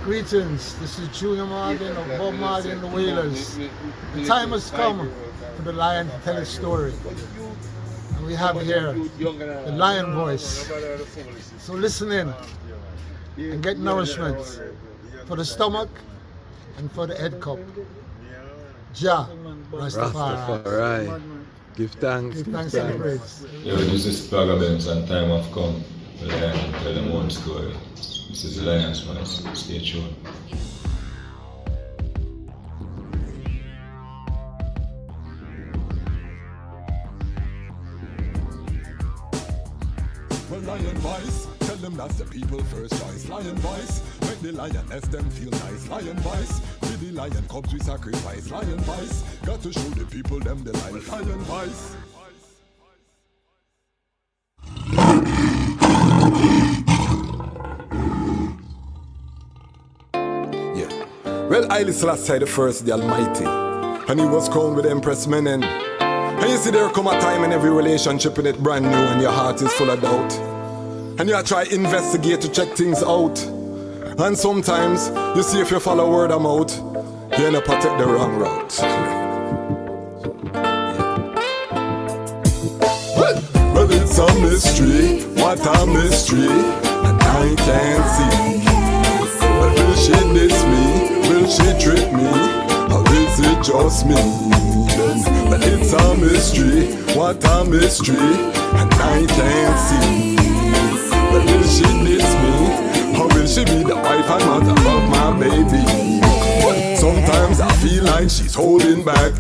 Greetings, this is Junior Morgan of Bob Morgan and the Wailers. The time has come for the lion to tell his story. And we have here the lion voice. So listen in and get nourishment for the stomach and for the head cup. Jah, Rastafari. Give thanks. Give thanks and praise. Yo, this is Plugabens and time have come. The lion can tell them one story. This is the Lion's Voice. Stay tuned. Well, lion voice, tell them that's the people first choice. Lion voice, make the lioness them feel nice. Lion voice, with the lion cubs we sacrifice. Lion voice, got to show the people them the life. Lion voice. Well, Haile Selassie the first, the Almighty, and he was crowned with Empress Menen. And you see there come a time in every relationship in it brand new and your heart is full of doubt. And you try investigate to check things out. And sometimes you see if you follow word of mouth, you end up take the wrong route. Well, it's a mystery, what a mystery, and I can't see. But will she diss me? Will she trick me? Or is it just me? But it's a mystery, what a mystery, and I can't see. But will she diss me? Or will she be the wife and mother of my baby? Sometimes I feel like she's holding back.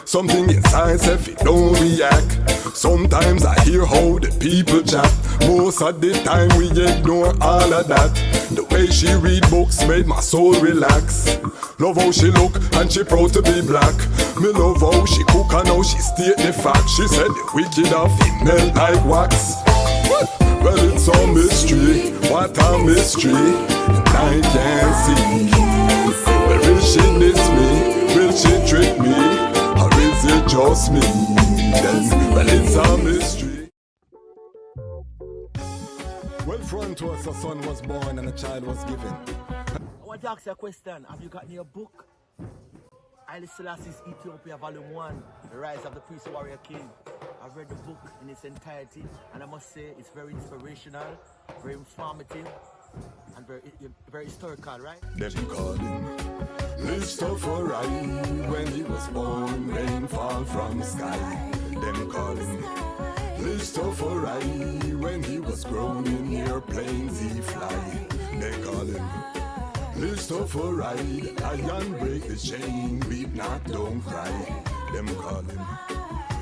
Something inside says it don't react. Sometimes I hear how the people chat. Most of the time we ignore all of that. The way she read books made my soul relax. Love how she look and she proud to be black. Me love how she cook and how she state the fact. She said the wicked are female like wax. Well, it's a mystery, what a mystery, and I can't see. Well, will she diss me? Will she trick me? Or is it just me? Well, it's a mystery. Well, front to us, a son was born and a child was given. I want to ask you a question. Have you got your book? Haile Selassie's Ethiopia Volume 1, The Rise of the Priest Warrior King. I've read the book in its entirety, and I must say it's very inspirational, very informative, and very historical, right? Them call him Tafari. When he was born, rain fall from the sky. Them call him Tafari. When he was grown in airplanes he fly. They call him Tafari. The lion break the chain, beat not, don't cry. Them call him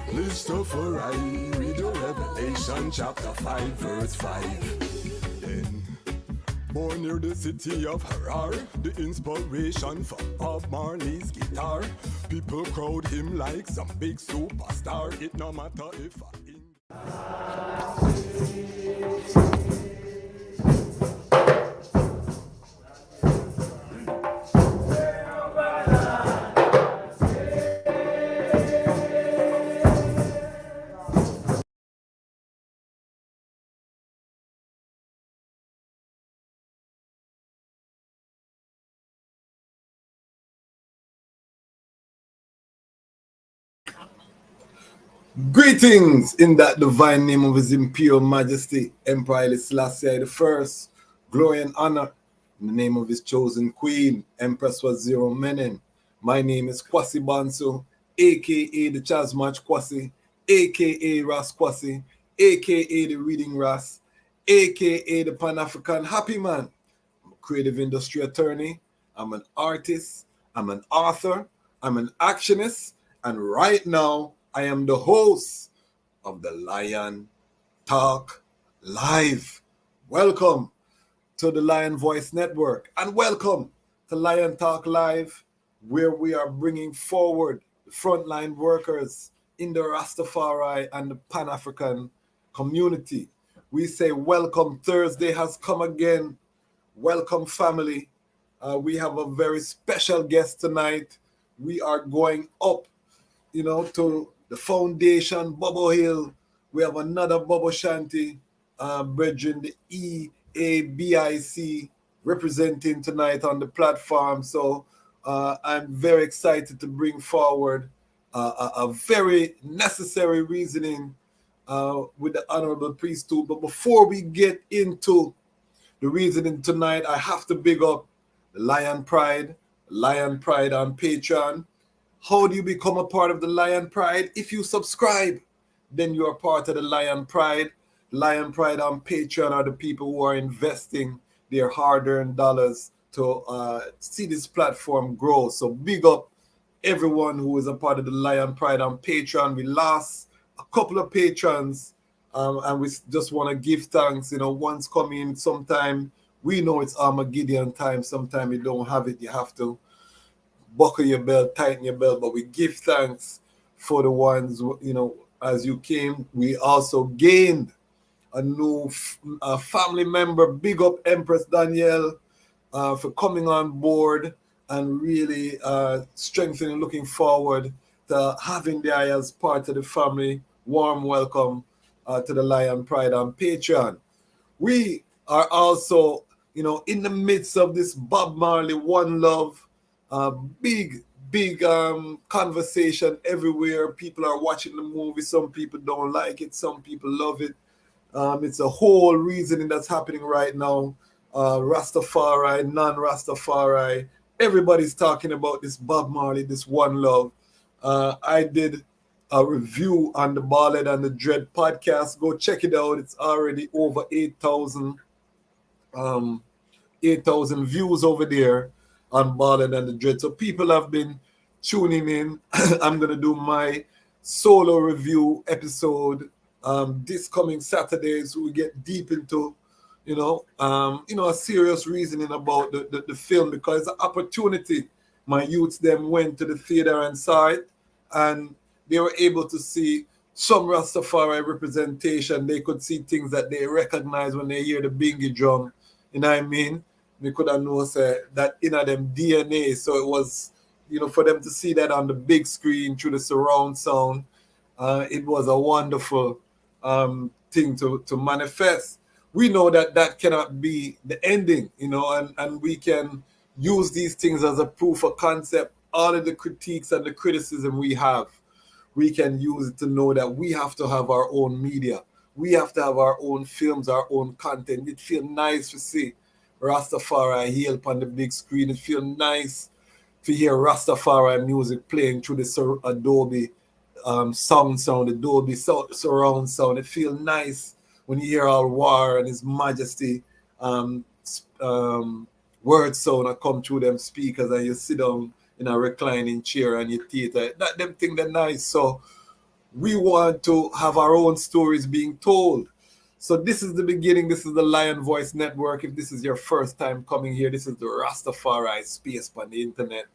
Tafari. Read the Revelation chapter 5 verse 5. Then born near the city of Harar, the inspiration for Bob Marley's guitar. People crowd him like some big superstar. It no matter if Greetings in that divine name of His Imperial Majesty, Emperor Haile Selassie I, glory and honor in the name of His chosen Queen, Empress Waziri Menen. My name is Kwasi Bansu, aka the Chazmach Kwasi, aka Ras Kwasi, aka the Reading Ras, aka the Pan-African Happy Man. I'm a creative industry attorney, I'm an artist, I'm an author, I'm an actionist, and right now I am the host of the Lion Talk Live. Welcome to the Lion Voice Network and welcome to Lion Talk Live, where we are bringing forward the frontline workers in the Rastafari and the Pan-African community. We say welcome, Thursday has come again. Welcome, family. We have a very special guest tonight. We are going up, to the foundation, Bobo Hill. We have another Bobo Ashanti, brethren, the EABIC representing tonight on the platform. So I'm very excited to bring forward a very necessary reasoning with the Honorable Priest Toot. But before we get into the reasoning tonight, I have to big up the Lion Pride on Patreon. How do you become a part of the Lion Pride? If you subscribe, then you are part of the Lion Pride. Lion Pride on Patreon are the people who are investing their hard-earned dollars to see this platform grow. So big up everyone who is a part of the Lion Pride on Patreon. We lost a couple of patrons, and we just want to give thanks. You know, one's coming sometime. We know it's Armageddon time. Sometime you don't have it. You have to buckle your belt, tighten your belt. But we give thanks for the ones, you know, as you came. We also gained a new family member. Big up Empress Danielle for coming on board and really strengthening, looking forward to having the eye as part of the family. Warm welcome to the Lion Pride on Patreon. We are also, you know, in the midst of this Bob Marley One Love, big conversation everywhere. People are watching the movie. Some people don't like it. Some people love it. It's a whole reasoning that's happening right now. Rastafari, non-Rastafari. Everybody's talking about this Bob Marley, this One Love. I did a review on the Ballad and the Dread podcast. Go check it out. It's already over 8,000 views over there on Ballad and the Dread. So people have been tuning in. I'm going to do my solo review episode this coming Saturday, so we get deep into, a serious reasoning about the film, because it's an opportunity. My youths them went to the theater and saw it, and they were able to see some Rastafari representation. They could see things that they recognize when they hear the bingy drum. You know what I mean? They could have known that in them DNA. So it was, for them to see that on the big screen through the surround sound, it was a wonderful thing to manifest. We know that cannot be the ending, and we can use these things as a proof of concept. All of the critiques and the criticism we have, we can use it to know that we have to have our own media. We have to have our own films, our own content. It feels nice to see Rastafari here upon the big screen. It feels nice to hear Rastafari music playing through the Adobe sound, Adobe surround sound. It feels nice when you hear Al War and His Majesty word sound that come through them speakers, and you sit down in a reclining chair and you theater. That them thing they're nice. So we want to have our own stories being told. So this is the beginning. This is the Lion Voice Network. If this is your first time coming here, this is the Rastafari space on the internet.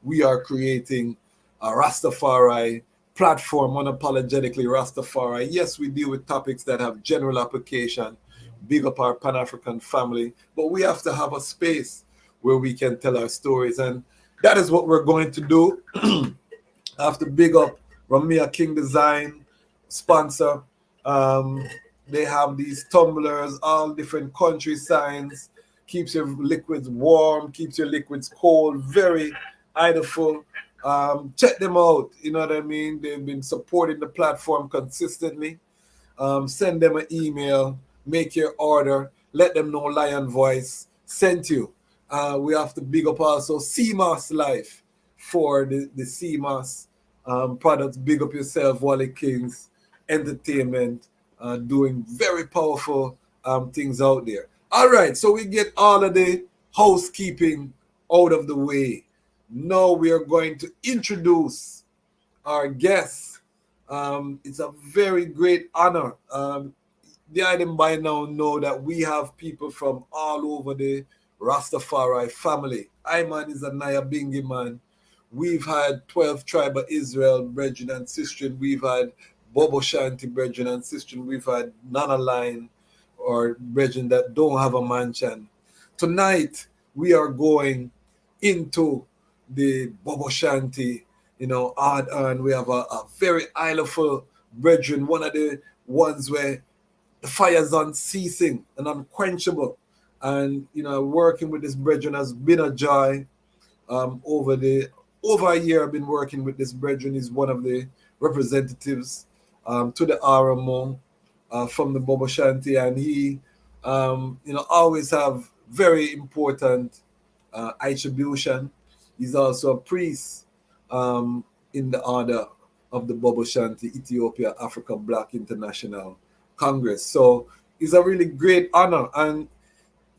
We are creating a Rastafari platform, unapologetically Rastafari. Yes, we deal with topics that have general application, big up our Pan-African family, but we have to have a space where we can tell our stories, and that is what we're going to do. I have to big up Ramia King Design, sponsor. They have these tumblers, all different country signs, keeps your liquids warm, keeps your liquids cold, very idleful. Check them out, you know what I mean? They've been supporting the platform consistently. Send them an email, make your order, let them know Lion Voice sent you. We have to big up also CMOS Life for the CMOS products. Big up yourself, Wally Kings Entertainment, doing very powerful things out there. All right, so we get all of the housekeeping out of the way. Now we are going to introduce our guests. It's a very great honor. The item by now know that we have people from all over the Rastafari family. Iman is a Nyabingi man. We've had 12 Tribe of Israel brethren and sistren. We've had Bobo Shanti brethren and sistren. We've had Nana Line or brethren that don't have a mansion. Tonight we are going into the Bobo Shanti, odd and we have a very islandful brethren, one of the ones where the fire is unceasing and unquenchable. And working with this brethren has been a joy. Over a year I've been working with this brethren. Is one of the representatives to the RMO from the Bobo Ashanti, and he always have very important attribution. He's also a priest in the order of the Bobo Ashanti Ethiopia Africa Black International Congress. So it's a really great honor, and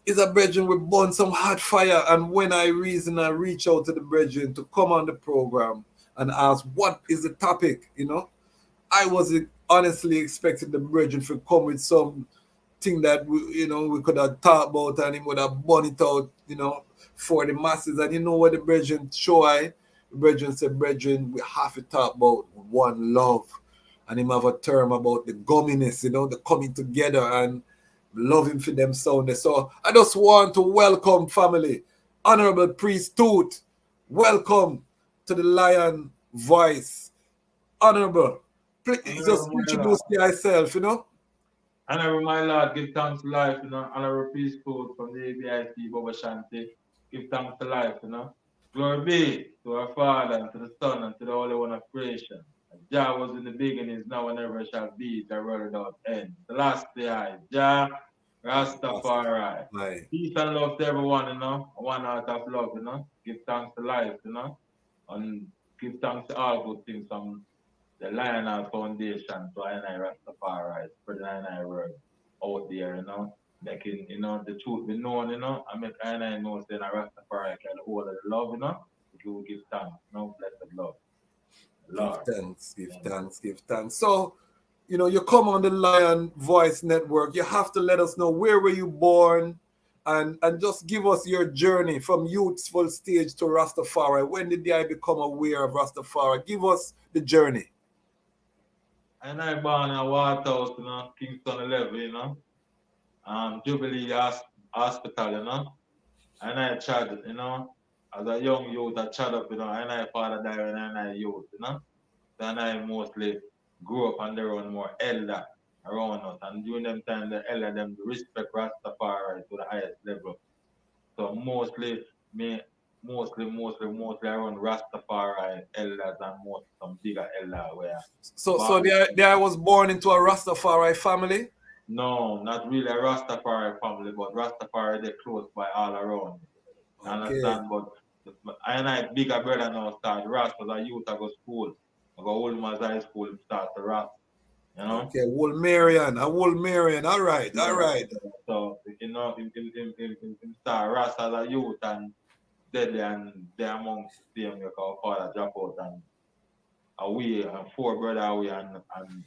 is a brethren we burn some hot fire. And when I reach out to the brethren to come on the program and ask what is the topic, I wasn't honestly expecting the brethren to come with some thing that we could have talked about, and he would have burn it out, for the masses. And you know what the brethren show the brethren said, brethren, we have to talk about one love. And him have a term about the gumminess, the coming together and loving for them sound. So I just want to welcome family, Honorable Priest Toot. Welcome to the Lion Voice. Honorable, please just introduce yourself, Honorable my Lord, give thanks to life, Honorable Priest Toot from the ABIC, Bobo Ashanti. Give thanks to life, Glory be to our Father, and to the Son, and to the Holy One of creation. Jah was in the beginning, is now, and ever shall be, the world without end. The last day, Jah Rastafari. Right. Peace and love to everyone, one heart of love, Give thanks to life, and give thanks to all good things from the Lionel Foundation to I Rastafari, spreading I word out there, making, the truth be known, and make I know saying Rastafari can hold the love, if you give thanks, blessed love. Lord. Give thanks. So, you come on the Lion Voice Network. You have to let us know where were you born, and just give us your journey from youthful stage to Rastafari. When did I become aware of Rastafari? Give us the journey. And I born in Waterhouse, Kingston 11, Jubilee Hospital, and I tried, as a young youth, I tried up, and I father died when I youth, and I mostly grew up and there were more elder around us. And during them time, the elder them respect Rastafari to the highest level. So mostly around Rastafari elders and most some bigger elder where. So there I was born into a Rastafari family? No, not really a Rastafari family, but Rastafari they close by all around. You understand? But I and I bigger brother now start Rast as a youth I go school. I go Old Man's High School start to Rast. Okay, Wolmerian, all right. So him start Rast as a youth and deadly and they amongst them like our father drop out and 4 brother away and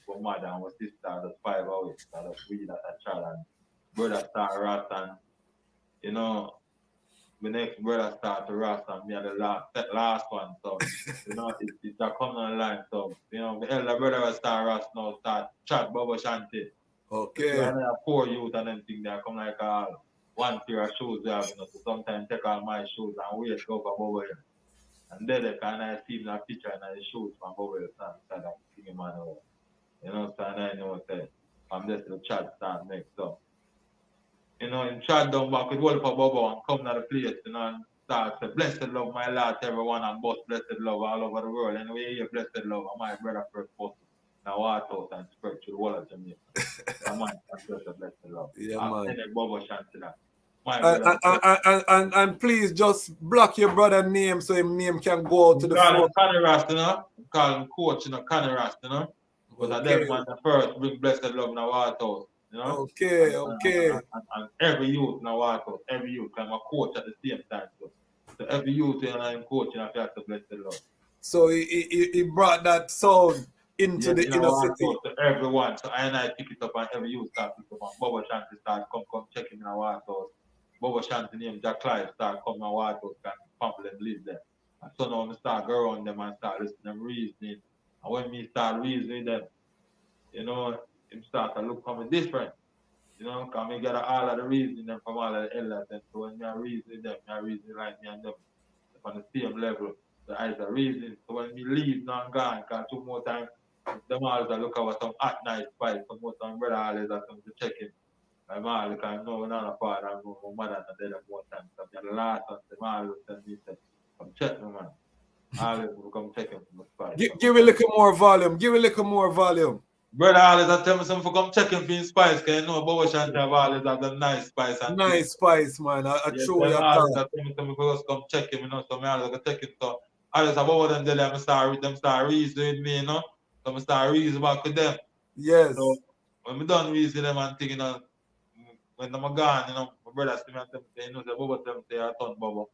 one mother and one sister, that's 5 away. So that's we that a child and brother start Rast and my next brother start to Rast and me are the last one. So it's a common line. So the elder brother will start Rast now start chat Bobo Ashanti. Okay. So I have 4 youth and them thing they come like one pair of shoes they have, so sometimes take all my shoes and wait go for Bobo here. And then they kind of see a picture and the shoes from Bobo here stand like king man over. So I know say I'm just the chat start next. So in chat down back with Wolf for Bobo and come to the place, and start say blessed love my Lord to everyone and both blessed love all over the world. And we hear blessed love and my brother first post now Waterhouse and spread to the whole of Jamaica. Blessed love. Yeah, I'm man. Bobo Ashanti that. And please just block your brother name so his name can go out to the phone. Connie Rast, call him coach, Connie Rast, Because I them man the first bring blessed love in the Waterhouse, Okay. And every youth in the Waterhouse, every youth, I'm a coach at the same time. So every youth and I'm coaching, I have to bless the love. So he brought that sound into the inner city. To everyone. So I pick it up and every youth start pick it up and Bobo Ashanti start come check in the Waterhouse. Bobo Ashanti name Jack Clive start come to Waterhouse and family and live there. And so now I start go around them and start listening to them reasoning. And when me start reasoning them, him start to look for me different. Because me get all of the reasoning them from all of the elders. And so when I reason them, I reason like me and them on the same level. The eyes are reason. So when me leave now I'm gone, because 2 more times them always look over some hot night fight. Some more time brother always have to check him. My mom, because I know another father, I know my mother and the more time. So the last one, the man will tell me, come check me, man. Always will come check him from the spice. Give a little more volume. Give a little more volume. Brother, always I tell me something for come check him for his spice, because you know Bobo Ashanti have always have the nice spice and Nice spice, man. I yes, truly them appreciate. always I tell me something for us come check him, you know, so me always go check him. So always have over them there, them start reasoning with me, you know. So I start reasoning back with them. Yes. So when we done reasoning them and thinking, you know, when I'm gone, you know, my brother see me and tell me, you know, the Bobo tell me, say, I turn Bobo.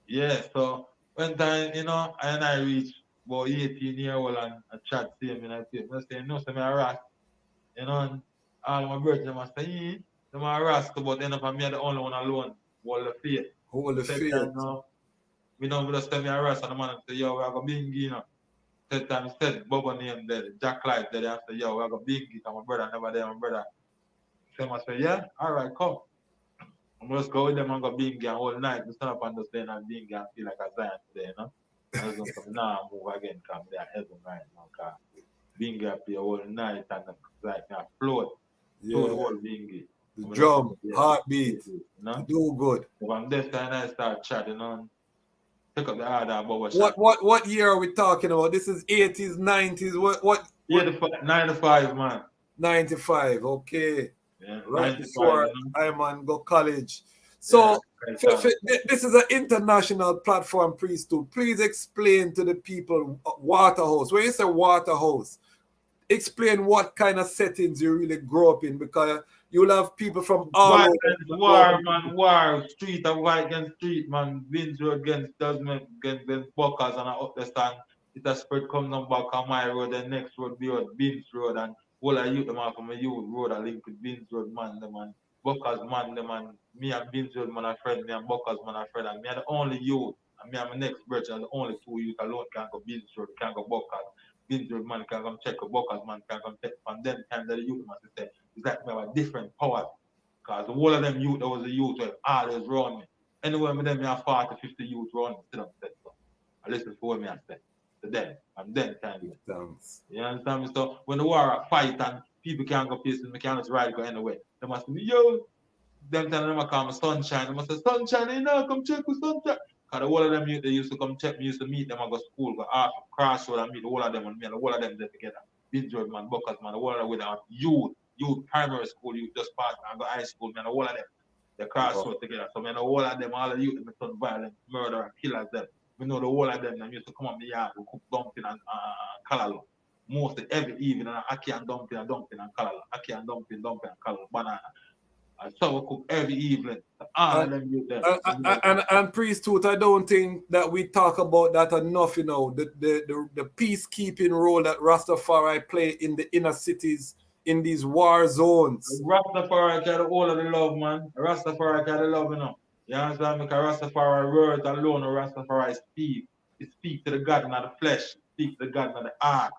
Yeah, so when time, you know, and I reach about 18 years old and I chat to him and I say, you know, so me a rat, you know, and all my brothers, them a say, them a rascal, but then if I'm the only one alone, hold the faith. Hold the Second faith. time, no, we don't just tell me a rascal, and the man say, yo, we have a bingy, you know. Third time, said Bobo name there, Jack Light there, I say, yo, we have a bingy, and my brother never there, my brother. So I say, yeah, all right, come. I'm just go with them and go bingy and all night. We stand up and just playing and bingy and feel like a giant today, you know. I was going to come now move again, come there, heaven right now, because bingy up here all night and like I float through the whole bingy. The drum, heartbeat, you know. do good. So from this time I start chatting on, pick up the order about what What year are we talking about? This is 80s, 90s. What? 95, man. 95, okay. Yeah, Right 95, before you know? I man go college. So this is an international platform, Priest Toot. Please explain to the people Waterhouse. When you say Waterhouse, explain what kind of settings you really grow up in, because you'll have people from all over. War, man, war, street of white against street, man. Vince Road against Desmond, against Buckers, and I up the stand. It a spread come down back on my road, the next road be on Vince Road, and all I youth them off from a youth road, I link with Vince Road, man, them and Buckers, man, them and me and Vince Road, man, a friend, me and Buckers, man, a friend, and me are the only youth, and me and my next brother are the only two youth alone can go Vince Road, can go Buckers. Vince Road, man, can come check a Buckers, man, can come check, and then time that the youth must say, it's like we have a different power. Because the whole of them youth, there was a youth who always run me. Anyway, with them, I have 40, 50 youth run me. Still, so I listen for what me I say. To them. And then time. You understand me? So when the war fight and people can't go places, me can't just ride go anywhere. They must be, yo, them time them call me sunshine. They must say, sunshine, you know, come check with sunshine. Because the whole of them youth, they used to come check me, used to meet them, I go school, go off, crossroad and meet the whole of them and me and the whole of them there together. Big Jordan, man, Buckers, man, the whole of them with our youth primary school, you just passed and go high school, man, all of them, they crossroad together. So, man, the whole of them, all the youth, them turn violent, murder, killers, them. We know the whole of them, used to come up the yard, we cook dumpling and callaloo. Mostly every evening, ackee and dumpling and callaloo. Ackee and dumpling and callaloo, banana. And so we cook every evening. All of them youth them. And Priest Toot, I don't think that we talk about that enough, you know, the peacekeeping role that Rastafari play in the inner cities, in these war zones. Rastafari carry all of the love, man. Rastafari carry the love, you know. You understand? Because Rastafari words alone, Rastafari speak. It speaks to the God in the flesh, speak to the God in the heart.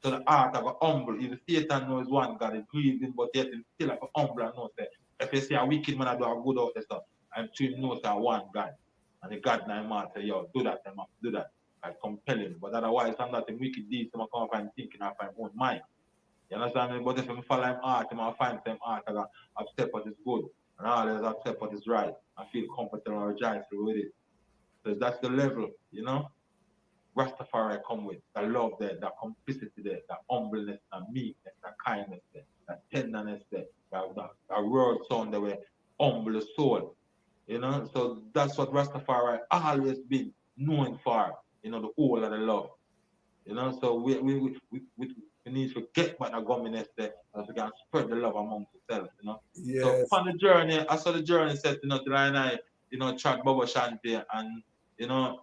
So the heart of a humble. Even Satan knows one God, it grieves him, but yet it's still like a humble and knows that if you see a wicked man I do a good out there stuff, I'm to him knows that one God. And the God in my say, yo, do that, do that. I compel him. But otherwise, I'm not a wicked deed, so I come up and thinking of my own mind. You understand me? But if I follow him art, I find some art that I accept what is good. And always accept what is right. I feel comfortable and rejoice with it. So that's the level, you know? Rastafari come with the love there, the complicity there, the humbleness, the meekness, the kindness there, the tenderness there, the word sound there, where humble the soul. You know, so that's what Rastafari always been known for, you know, the whole of the love. You know, so we need to get back the government there so we can spread the love amongst ourselves, you know. Yes. So on the journey, I saw the journey set, you know, to line I, you know, chat Bobo Ashanti and, you know,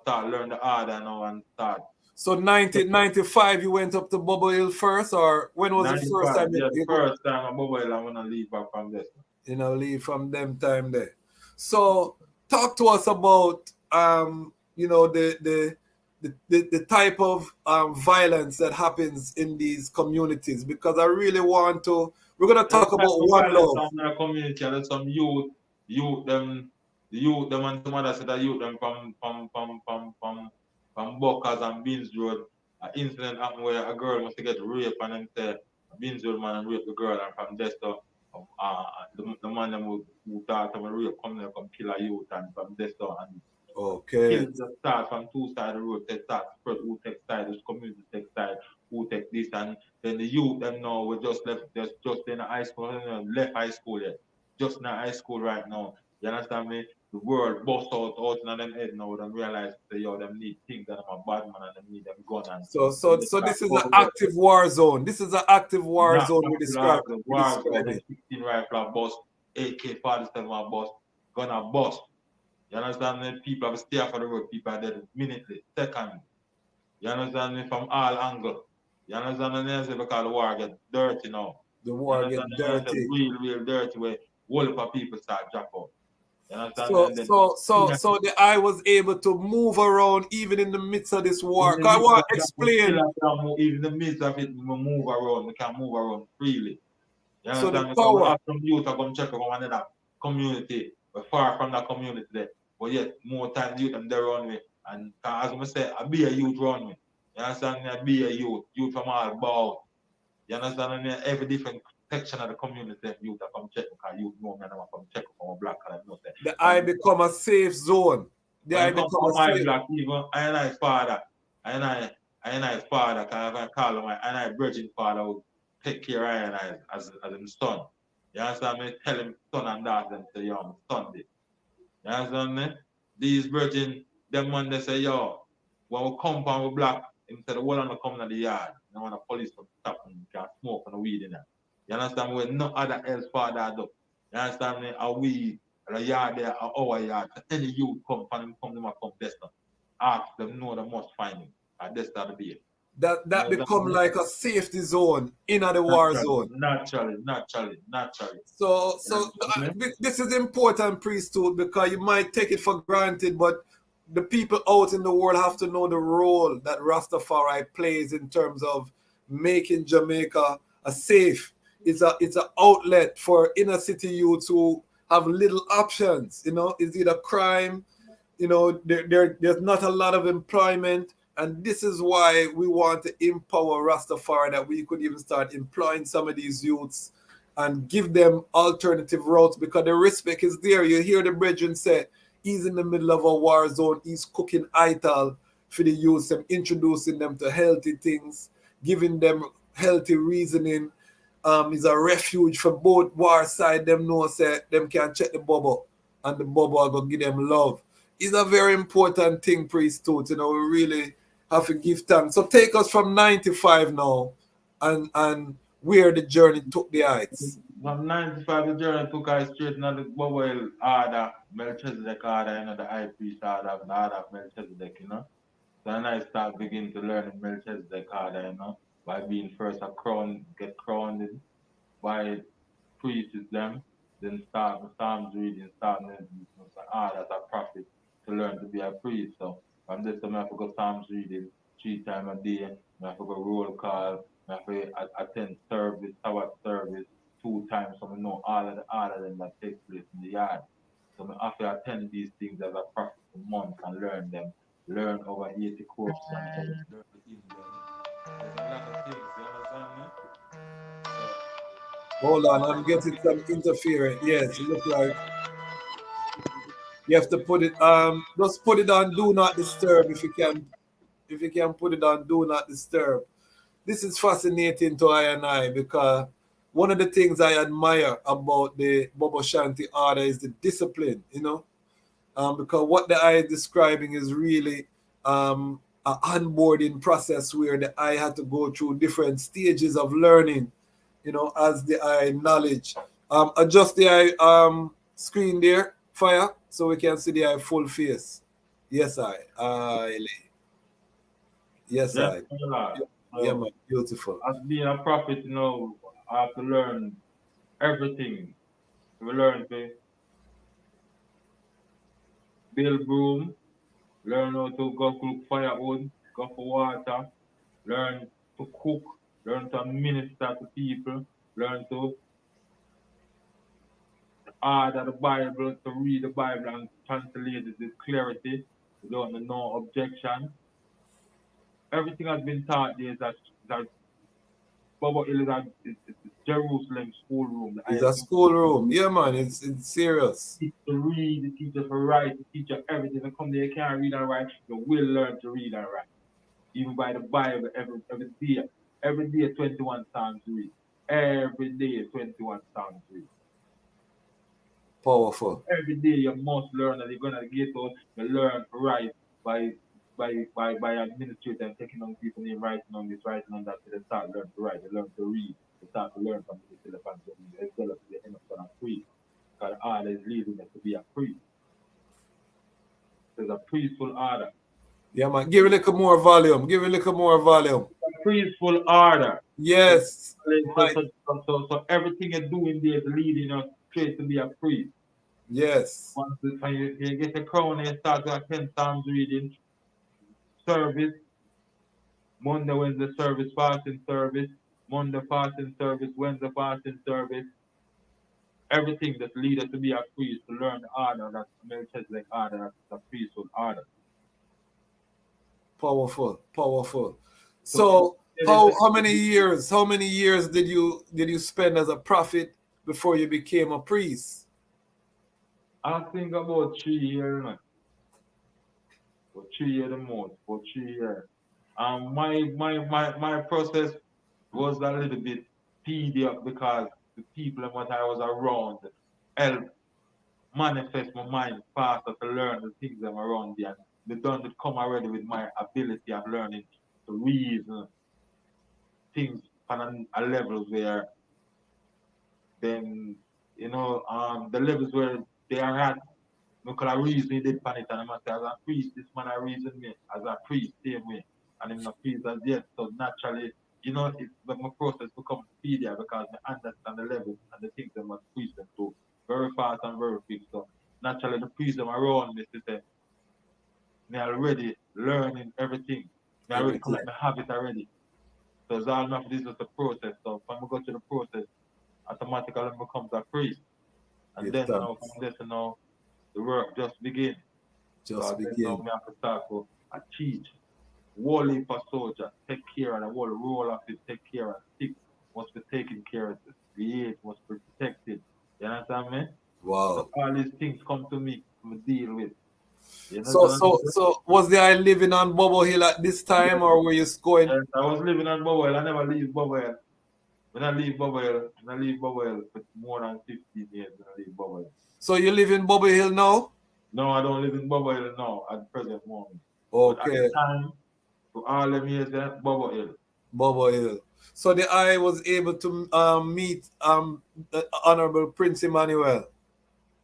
start learn the order now and start. So 1995 you went up to Bobo Hill first, or when was the first time? Yeah, the first time at Bobo Hill, I want to leave back from this. You know, leave from them time there. So talk to us about you know, the type of violence that happens in these communities, because I really want to. We're gonna talk about one love. In our community, there's some youth them and some others that youth them from Buckers and Beans Road. An incident happened where a girl must get raped and then say been with man and rape the girl, and from there so the man them who thought them rape come there come kill a youth, and from there so and Okay. killing just start from two sides of the road, they start spread who take side, this community take side, who take this, and then the youth them now we just left just in the high school, left high school yet. Just in high school right now. You understand me? The world bust out in them head now, them realize that yo, them need things and I'm a bad man and them need them gun and So this is an active war zone. This is an active war zone we describe. War zone, 16 rifle bust, AK-47 bust, gun a bust. You understand me? People have stay off the road, people are dead minutely, secondly. You understand me? From all angles. You understand me? Because the war get dirty now. The war get dirty. Real dirty where whole of people start drop out. You understand? So the eye was able to move around even in the midst of this war. I want to explain. Even in the midst of it, we move around. We can move around freely. You So understand? the power. Some youth are going to check on another community. We're far from that community there. But yet, more time youth and they run me. And as I say, I be a youth run me. You understand? I be a youth from all bound. You understand? Every different section of the community, youth are come check because youth know me and I'm come check on black color. The eye become a safe zone. The eye become a safe. Black, even I father, I father, because I call him I virgin father who take care of I as his son. You understand me? Tell him son and daughter and say, yo, I'm Sunday. You understand me? These virgin, them one they say, yo, when we come from with black, instead of one come in the yard, you want the police to stop and can smoke and weed in there. You understand me? No other else father do. You understand me? A weed, a yard there, our yard. Any youth come them come desktop. Ask them, no, they must find him. And that's the be it. That become like a safety zone in the war zone. Naturally. So this is important, Priest Toot, because you might take it for granted, but the people out in the world have to know the role that Rastafari plays in terms of making Jamaica a safe. It's an outlet for inner city youths who have little options. You know, it's either crime, you know, there's not a lot of employment. And this is why we want to empower Rastafari, that we could even start employing some of these youths and give them alternative routes, because the respect is there. You hear the brethren say, he's in the middle of a war zone, he's cooking ital for the youths and introducing them to healthy things, giving them healthy reasoning. Is a refuge for both war side. Them know say them can check the Bobo, and the Bobo are going to give them love. It's a very important thing, Priest Toot. You know, we really have to give thanks. So take us from 95 now and where the journey took the heights. From 95, the journey took us straight into the Bobo order, Melchizedek order, you know, the high priest order, the order of Melchizedek, you know. So then I start begin to learn the Melchizedek order, you know, by being first get crowned by priests them, then start the Psalms reading, start as a prophet to learn to be a priest. So from this time I have to go Psalms reading 3 times a day, I have to go roll call, I have to attend service, Sabbath service 2 times, so I know all of them that takes place in the yard. So I have to attend these things as a prophet for months and learn them. Learn over 80 courses and learn in them. There's a lot of things, you understand me? Hold on, I'm getting some interference. Yes, it looks like you have to put it just put it on do not disturb if you can put it on do not disturb. This is fascinating to I and I, because one of the things I admire about the Bobo Shanti order is the discipline, you know. Because what the eye is describing is really an onboarding process where the eye had to go through different stages of learning, you know, as the eye knowledge. Adjust the eye screen there, fire, so we can see the eye full face. Yes, Yes, Yeah, yeah, man, beautiful. As being a prophet, you know, I have to learn everything. We learn to build broom, learn how to go cook firewood, go for water, learn to cook, learn to minister to people, learn to order the Bible, to read the Bible and translate it with clarity, without no objection. Everything has been taught there that Bobo Hill is Jerusalem schoolroom. It's a schoolroom. Yeah, man, it's serious. Teach to read, they teach us to write, they teach us everything. They come there, you can't read and write, you will learn to read and write. Even by the Bible, every day. Every day, 21 Psalms read. Every day, 21 Psalms read. Powerful. Every day, you must learn, and you're going to get out, you learn to write by administrating and taking on people name, writing on this, writing on that, they start learn to write, they learn to read, they start to learn from the elephant, they develop the end up on a priest. Because all is leading us to be a priest. There's a priestful order. Yeah, man. Give it a little more volume. Give it a little more volume. A priestful order. Yes. So everything you're doing there is leading us straight to be a priest. Yes. Once you get the crown and you start to attend Psalms reading, service, Monday, Wednesday service, fasting service, Monday fasting service, Wednesday fasting service, everything that leads us to be a priest, to learn the order, that's Melchizedek order, that's the priesthood order. Powerful, powerful. So how many years did you spend as a prophet before you became a priest? I think about 3 years, man. For 3 years the most, for 3 years. My process was a little bit tedious because the people that I was around helped manifest my mind faster to learn the things that are around me. And they don't come already with my ability of learning to reason things on a level where then, the levels where they are at, because I reason did pan it, and I must say, as a priest, this man I reason me, as a priest, same way. And I'm not priest as yet, so naturally, when my process becomes speedier because I understand the levels and the things that must priest them to very fast and very quick. So naturally, the priest them around me, they are already learning everything. They already come like the habit already. So it's all enough, this is the process. So when we go through the process, automatically it becomes a priest. And then now, from this, the work just begins. So then now we have to start to teach. Wally for soldier, take care of the whole role of it, take care of sick, must be taken care of, the age must be protected. You understand me? Wow. So all these things come to me to deal with. So was there living on Bobo Hill at this time, or were you going? Yes, I was living on Bobo Hill. I never leave Bobo Hill. When I leave Bobo Hill for more than 15 years. When I leave Bobo Hill. So you live in Bobo Hill now? No, I don't live in Bobo Hill now at the present moment. Okay. But at the time, for all them years, Bobo Hill. Bobo Hill. So I was able to meet the Honorable Prince Emmanuel.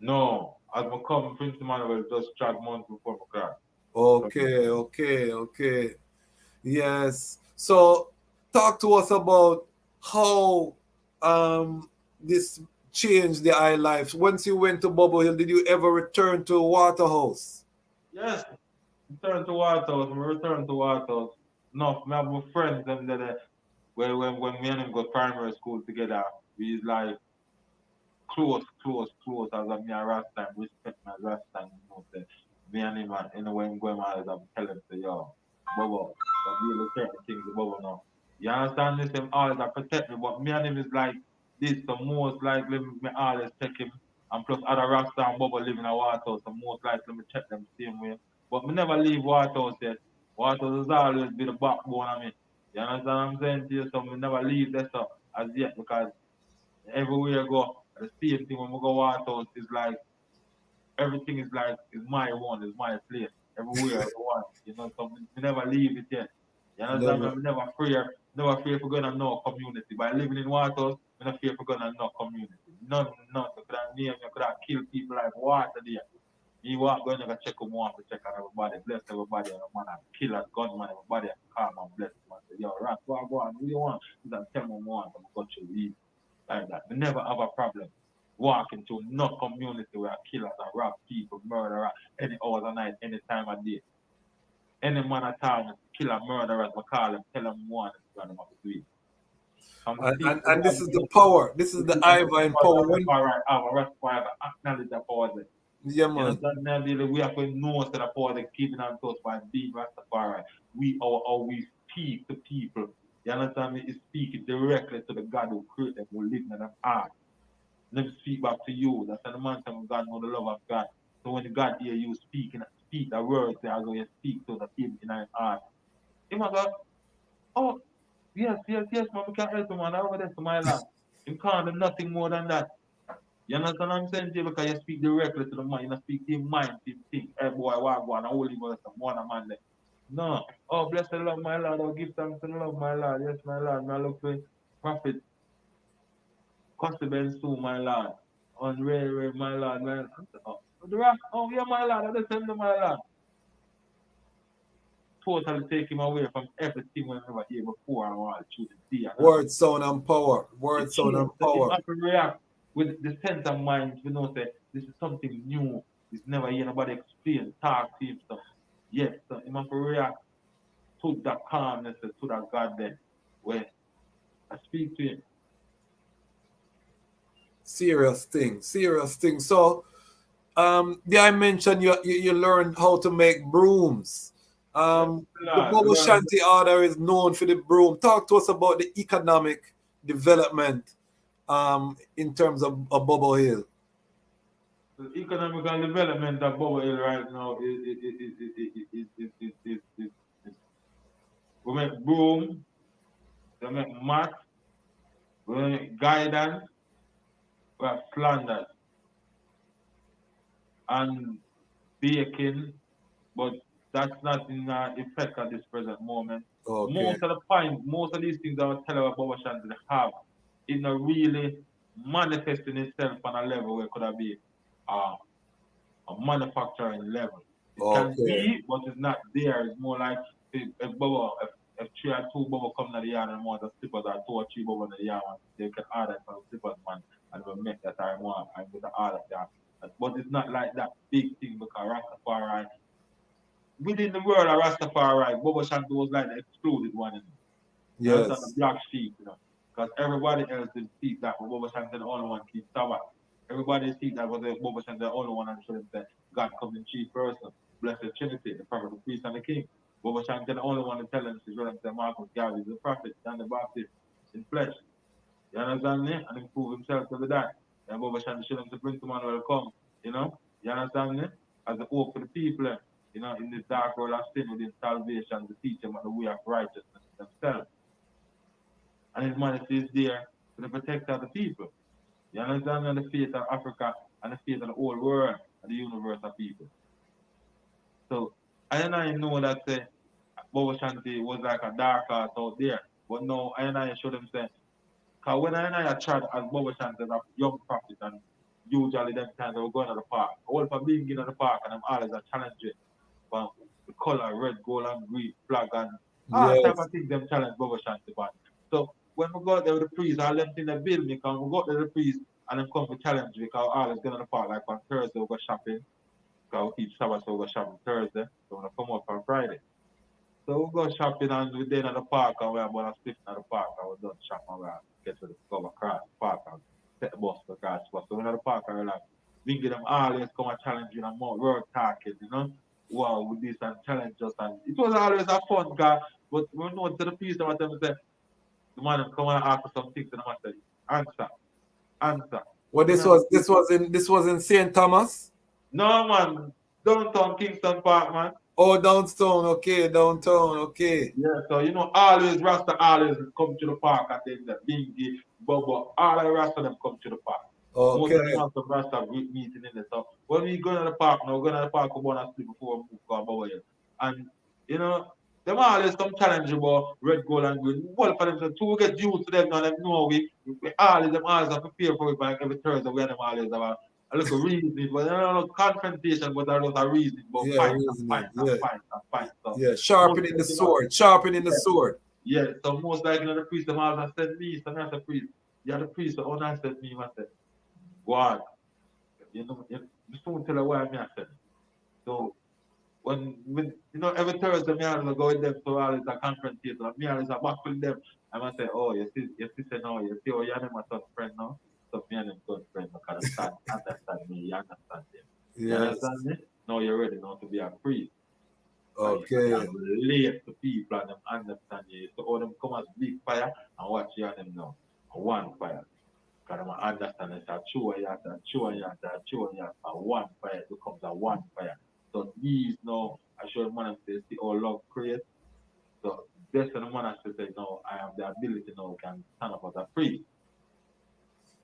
No, as I come, Prince Emmanuel just 3 months before my car. Okay. Yes. So talk to us about how this changed the eye lives. Once you went to Bobo Hill, did you ever return to Waterhouse? Yes, return to Waterhouse. No, I have my friends them that when me and him go primary school together, we like close as a me a Rasta, respect my Rasta, say, me and him when going out, I'm telling him, say, yo, Bobo, I'm really certain things to Bobo now. You understand this? Them always protect me, but me and him is like this, so most likely me always check him, and plus other Rasta and Bobo live in a Waterhouse, so most likely me check them same way. But me never leave Waterhouse yet. Waterhouse has always been the backbone of me. You understand what I'm saying to you? So me never leave that stuff as yet, because everywhere I go, the same thing when we go Waterhouse is like everything is my one, is my place. Everywhere I go, so we never leave it yet. You understand? I'm never fear for going to no community. By living in Waterhouse, I'm not fear for going to no community. None. You could have named, you could have killed people like water there. You walk going to check them on to check on everybody, bless everybody, and man, kill a gunman, everybody, and calm and bless them. And say, yo, Rat, go on, what do you want? You can tell me more, I'm going to leave. Like that. We never have a problem walking to no community where killers and rob people, murder any hours of night, any time of day. Any man at all, killer, murderers, I call them, tell them one, and have to do it. And this is the power. This is the divine power. Rastafari acknowledge the power there. Yeah, man. We have to know that the power is given unto us by being Rastafari. We speak to people. You understand me? He speak directly to the God who created them, who live in them heart. Never speak back to you. That's the man saying God know the love of God. So when God hear you speak the words, they are going to speak to the him in his heart. He might go, oh, yes, man, we can help him, man. Over there to my land. Him can't do nothing more than that. You understand what I'm saying to you? Because you speak directly to the man. You don't speak to his mind, to his thing. Hey, boy, what go on? I only go to one man there. No. Oh, bless the Lord, my Lord. Oh, give thanks to the Lord, my Lord. Yes, my Lord. Now look for prophet. Customer soon, my Lord. On rare, my Lord, man. Oh, yeah, my Lord. I just tell him, my Lord. Totally take him away from everything we never hear before and all through the day. Word, sound, and power. Word, It sound, and changes. If power. I can react with the sense of mind, you know, say this is something new. It's never hear nobody explain, talk to him stuff. Yes, so he must react to that calmness and to that God there where I speak to him. Serious thing. Serious thing. So, yeah, I mentioned you learned how to make brooms. The Bobo Lord, Shanti order is known for the broom. Talk to us about the economic development in terms of Bobo Hill. the economical development of Bobo Hill right now is we make broom, we make mat, we make guidance, we have slanders and baking, but that's not in effect at this present moment. Okay. Most of the point, most of these things I was telling about Bobo Shanti have, it's not really manifesting itself on a level where it could have been a manufacturing level. It can Okay. be, but it's not there. It's more like if Bobo, if 3 or 2 Bobo come to the yard and want the slippers or 2 or 3 Bobo in the yard, they can order for the slippers, man, and we'll make that I want and with the order there. But it's not like that big thing because Rastafari, within the world of Rastafari, Bobo Shanti was like the excluded one. You understand the Yes. black sheep, you know? Because everybody else did see that, but Bobo Shanti the only one keep Sabbath. Everybody see that was Bobo Shanti the only one and show them that God comes in chief person, blessed Trinity, the prophet, the priest, and the king. Bobo Shanti the only one to tell them to show them that Marcus Garvey is the prophet, John the Baptist in flesh. You understand me? And he prove himself to be that. And Bobo Shanti show them to bring to man will come, you know? You understand me? As the hope for the people, you know, in this dark world of sin within salvation, to teach them the way of righteousness themselves. And his modesty is there to the protect of the people. You understand? And the faith of Africa and the faith of the whole world and the universe of people. So I know that Bobo Shanti was like a dark art out there. But no, I show them say, because when I tried as Bobo Shanti as a young prophet and usually them times they were going to the park. All for being in the park and I'm always a challenge it. But the color red, gold and green flag and all type Yes. of things them challenge Bobo Shanti ban. So when we go out there with the priest, all them things they build me, because we go out there with the priest and them come to challenge me, because all is going to the park. Like on Thursday we go shopping, because we keep Sabbath, so we go shopping Thursday, so we come up on Friday. So we go shopping and we then at the park and we're about to split at the park and we're done shopping and we get to the go across the park and take the bus to across the bus. So we're at the park and we're like, we get them always come and challenge you and more word talking, you know? Wow, with this and challenge us and it was always a fun guy, but we know to the piece of them say, the man come and ask us some things and I say, answer. Well, this was in St. Thomas. No man, downtown Kingston Park, man. Oh, downtown. Okay, downtown. Okay. Yeah, so you know, always Rasta always come to the park and then the Bingy, Bobo, all the Rasta them come to the park. Most Okay. of them have some Rasta meeting in there. So when we go to the park, now we're going to the park, we're going to sleep before we move to Bobo here. And you know, them always come challenge about red, gold, and green. Well, for them, so to get used to them now, them know we always have to prepare for it by every Thursday. We have them always have a little reasoning, but not confrontation, but a lot of reasoning, but Yeah, fight and reasoning. fight and Yeah. fight and fight. So Yeah. most Sharpening the likely, man, sword. Sharpening the sword. yeah, so most likely the priest, the man has said me, so I said priest. Yeah, the priest, the owner said me, I said, God, you know, you don't tell her why me I said. So when you know every Thursday me I go with them so all is a confrontation. Me always a back with them. And I say, oh, you see now, you see, oh, you and my son friend now. So me and him good friend because understand me, you understand him. You Yes. understand me? Now you're ready now to be a priest. Okay. And relate to people and them understand you. So all them come as big fire and watch you and them now. One fire. Because them understand it's a chew and one fire becomes a one fire. So these now, I show the man say, see all love create. So that's when the man say, no, I have the ability now can stand up as a priest.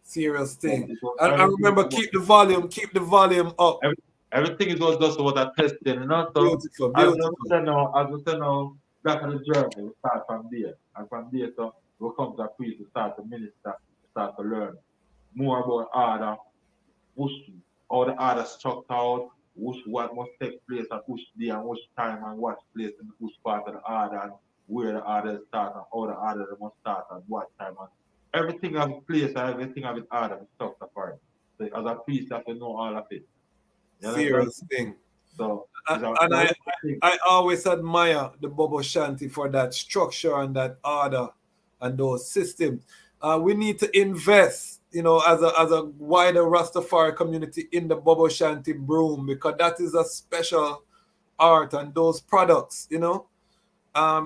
Serious thing. So And remember, keep the volume up. everything is all just what I tested, you know. So Beautiful, as beautiful. we say now, back on the journey, we start from there. And from there, so we come to a priest, we start to minister, we start to learn more about order, how the order structured out, what must take place at which day and which time and what place in which part of the order and where the order start and how the order must start at what time and everything has place and everything has its order is structured for it. So as a priest, you have to know all of it. You understand? Serious thing. So And I always admire the Bobo Shanti for that structure and that order and those systems. We need to invest, you know, as a wider Rastafari community in the Bobo Shanti broom, because that is a special art and those products, you know.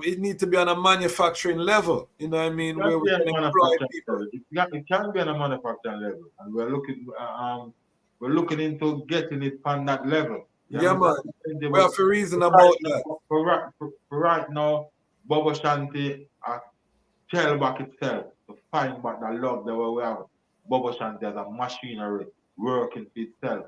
It needs to be on a manufacturing level, you know what I mean, where we can employ people. It can be on a manufacturing level, and we're looking into getting it on that level. Yeah, man. We have to reason about that. For right now, Bobo Shanti tell back itself to find back the love that we have. Bobo Shanti as a machinery working for itself.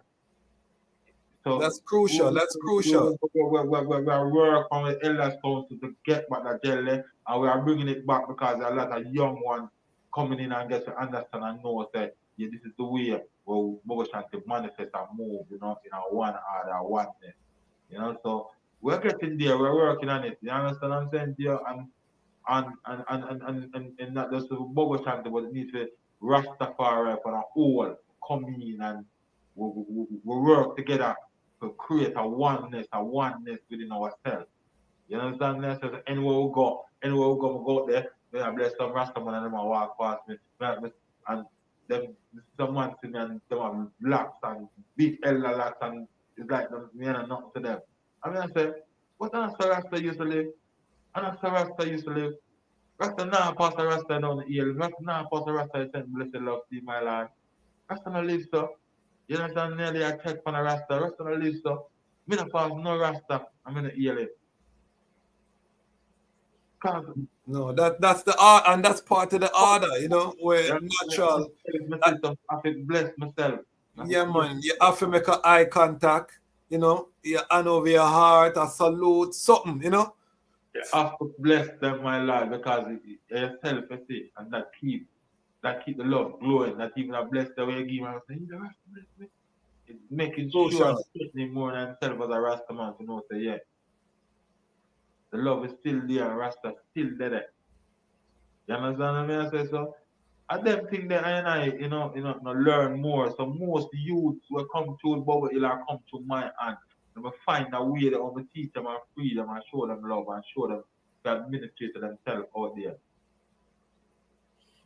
So that's crucial. That's crucial. We are working on the elders council to get back the jelly, and we are bringing it back because there are a lot of young ones coming in and get to understand and know that yeah, this is the way where Bobo Shanti manifest and move, you know, in our one order, oneness. You know, so we're getting there, we're working on it. You understand what I'm saying to you? And not just Bobo Shanti, but it needs to Rastafari for the whole come in and we work together to create a oneness within ourselves. You understand? So anywhere we go, we go out there, we have blessed some Rastaman and them a walk past me. And them someone see me and them have locks and big elder locks and it's like them me and nothing to them. I mean I say, what else Rasta used to live? And that's Rasta used to live. Rasta now pass the Rasta down the hill. Rasta now pass the Rasta send blessed love to my Lord. Rasta no live so. You understand? Nearly I check for a Rasta. Rasta no live so. Me no pass no Rasta. I'm in the heal it. No, that's the art, and that's part of the order, you know, where natural. I feel bless myself. Yeah, man. You have to make an eye contact, you know, your hand over your heart, a salute, something, you know. You have to bless them, my Lord, because yourself, you see, and that keep the love glowing, that even a bless the way you give and say, you know, bless me. It's making sure I'm more than self as a Rasta man to know, say, yeah. The love is still there, Rasta still there. You understand what I say? So I them think that I you know, learn more. So most youths will come to Bobo Hill or come to my hand. They will find a way that I will teach them and free them and show them love and show them to administrate themselves out there.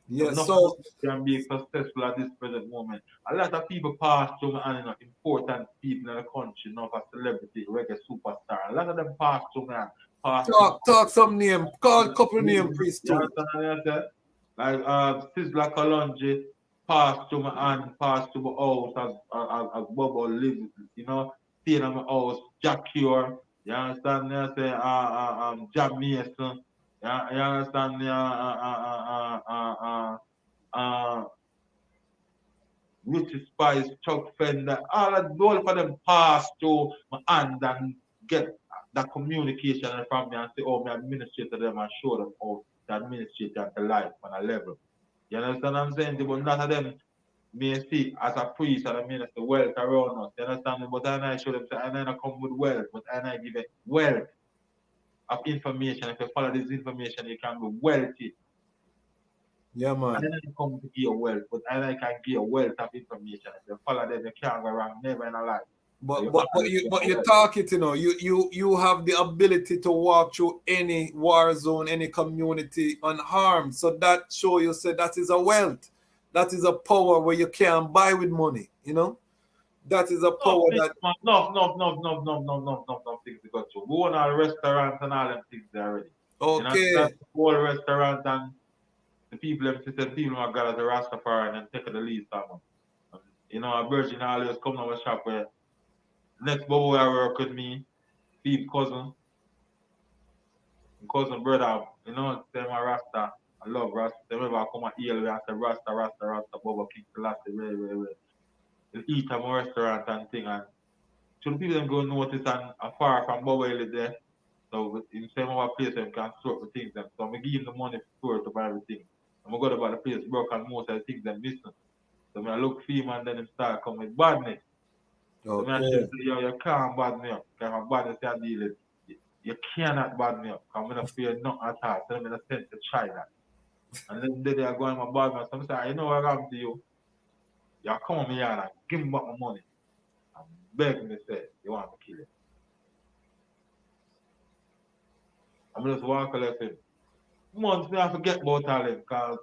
Yes, so can be successful at this present moment. A lot of people pass through my hand, important people in the country, not a celebrity, reggae superstar. A lot of them pass through my hand. Talk some name, call a couple name, Priest Toot. Like Sizzla Kalonji passed through my hand, passed through my house as Bobo lives, you know, staying in my house, Jack Cure, you understand me? I say Jam Mason, you understand me? Richie Spice, Chuck Fender, all of them pass through my hand and get that communication from me and say, oh, me administrate to them and show them how to administrate that life on a level. You understand what I'm saying? But none of them may see as a priest and I mean as the wealth around us. You understand me? But I show them, say, I not come with wealth, but I give it wealth of information. If you follow this information, you can be wealthy. Yeah, man. And then I come to give wealth, but I can give wealth of information. If you follow them, you can't go wrong, never in a life. But you talk it, you know, you have the ability to walk through any war zone, any community unharmed. So that show you say that is a wealth. That is a power where you can't buy with money, you know. That is a power that No things to go to. We want our restaurants and all them things there already. okay. You know, that's the whole restaurant and the people them system people are got as a Rastafari and then take the lead someone. You know, a virgin always come to a shop where next Bobo I work with me, Steve cousin brother, you know, them a Rasta. I love Rasta. They ever come and heal me and say Rasta, Bobo King Selassie, way. They eat at my restaurant and thing and so the people them go notice and afar from Bobo is there. So in the same other place them can sort the things them. So I'm give him the money for to buy everything. I'm go about the place broke and most of the things them missing. So I look for him and then him start come with badness. So I tell you, you can't bad me up. Because my badness you deal with. You cannot bad me up. I'm not fear nothing at all. So I'm going to send to try that. And then they are going my bad man. So I'm saying, you know what happened to you? You come on me here and give me back my money. And beg me say, you want to kill him. I'm just walk a left him. Months me I forget about all them because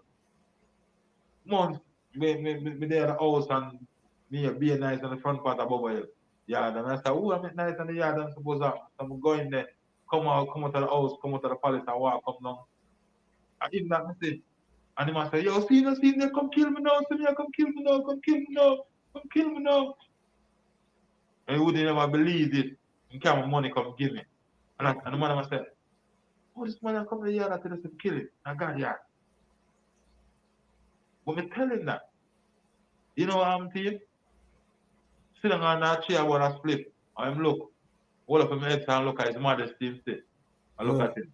months me there at the house and me be nice on the front part of Bobo Hill. Yard and I said, oh, I'm nice on the yard and suppose I'm going there, come out to the house, come out to the palace and walk up down. I even that me say, and he must say, yo, see, come kill me now, see me, come kill me now. And he wouldn't never believe it. And come money come give me. And the man must say, oh, this man come to the yard and tell us to kill him. I got yard. But me tell him that. You know what I'm saying? Sit down on that chair when I split. I'm look. All of him head and look at his modesty instead. I look at him.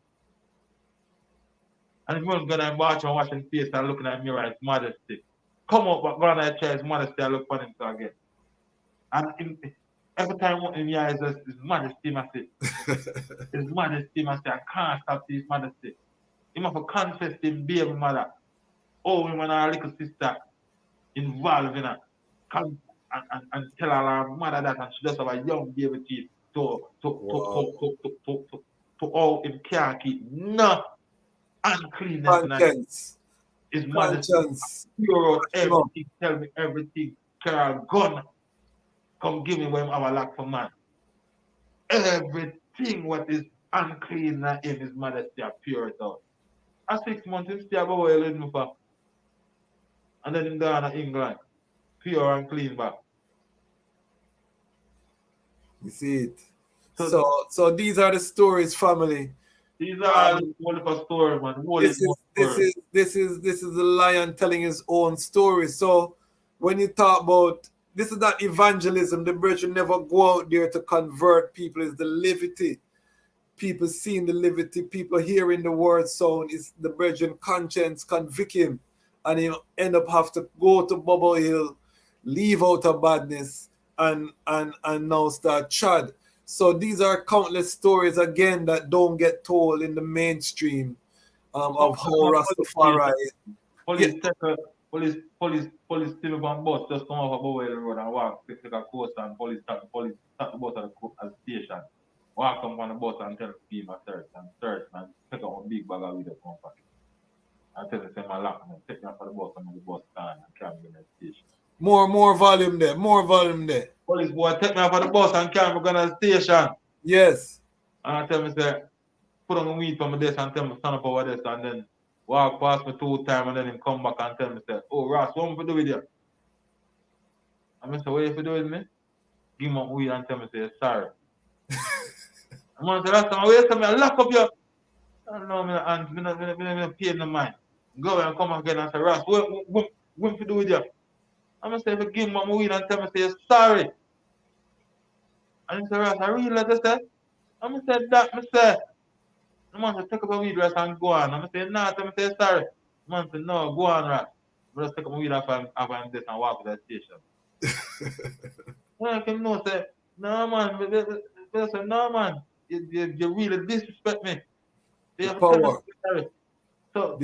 And if you're going to watch and watching face and looking at me right, his modesty. Come up, but go on that chair, his modesty, I look for him again. And every time I look in the eyes, his modesty, I say. His modesty, I say, I can't stop his modesty. He must confess him, baby mother. Oh, him and our little sister involved in it. And tell her mother that and she just have a young baby kid to all him can't keep no uncleanness in it. His mother pure out everything, tell me everything. Carol gun come give me when I have a lack for man. Everything what is unclean in his mother stay pure it out. At 6 months him stay about where he lived for. And then him down in England. Pure and clean back. You see it. So these are the stories, family. These are all wonderful stories, man. This is the lion telling his own story. So when you talk about this is not evangelism, the brethren never go out there to convert people, it's the liberty. People seeing the liberty, people hearing the word sound, is the brethren conscience convict him. And he end up have to go to Bobo Hill, leave out of badness, and now start chad. So these are countless stories again that don't get told in the mainstream of how Rastafari. Police still on bus just come off of Bobo Hill Road and walk, take a course and police start the bus at the station. Walk up on the bus and tell people search and take out a big bag of weed up on pocket. I tell them, my lock and take me for the bus and the bus stand and carry me to the station. More volume there. Police boy take me for the bus and carry me to the station. Yes. And I tell me, say, put on the weed for my desk and tell me stand up over this and then walk past me 2 times and then him come back and tell me, say, oh Ross, what am I do with you? And I say, what you do with me? Give me weed and tell me, say, sorry. And I say, Ross, wait till me I lock up you. I don't know, I'm paying the mind. Go and come again and say, Ross, what to do with you? I'm going to say, if you give me my weed and tell me, say, sorry. And he said, Ross, I really like to say. I'm going to say, that, I say, I'm going to take up a weed, Ross, and go on. I'm going to say, no, I'm going to say, sorry. I'm going to say, no, go on, Ross. I'm just take up a weed after I'm this and walk to the station. Well, I can know, say, no, man, but say, no, man, you really disrespect me. The power. So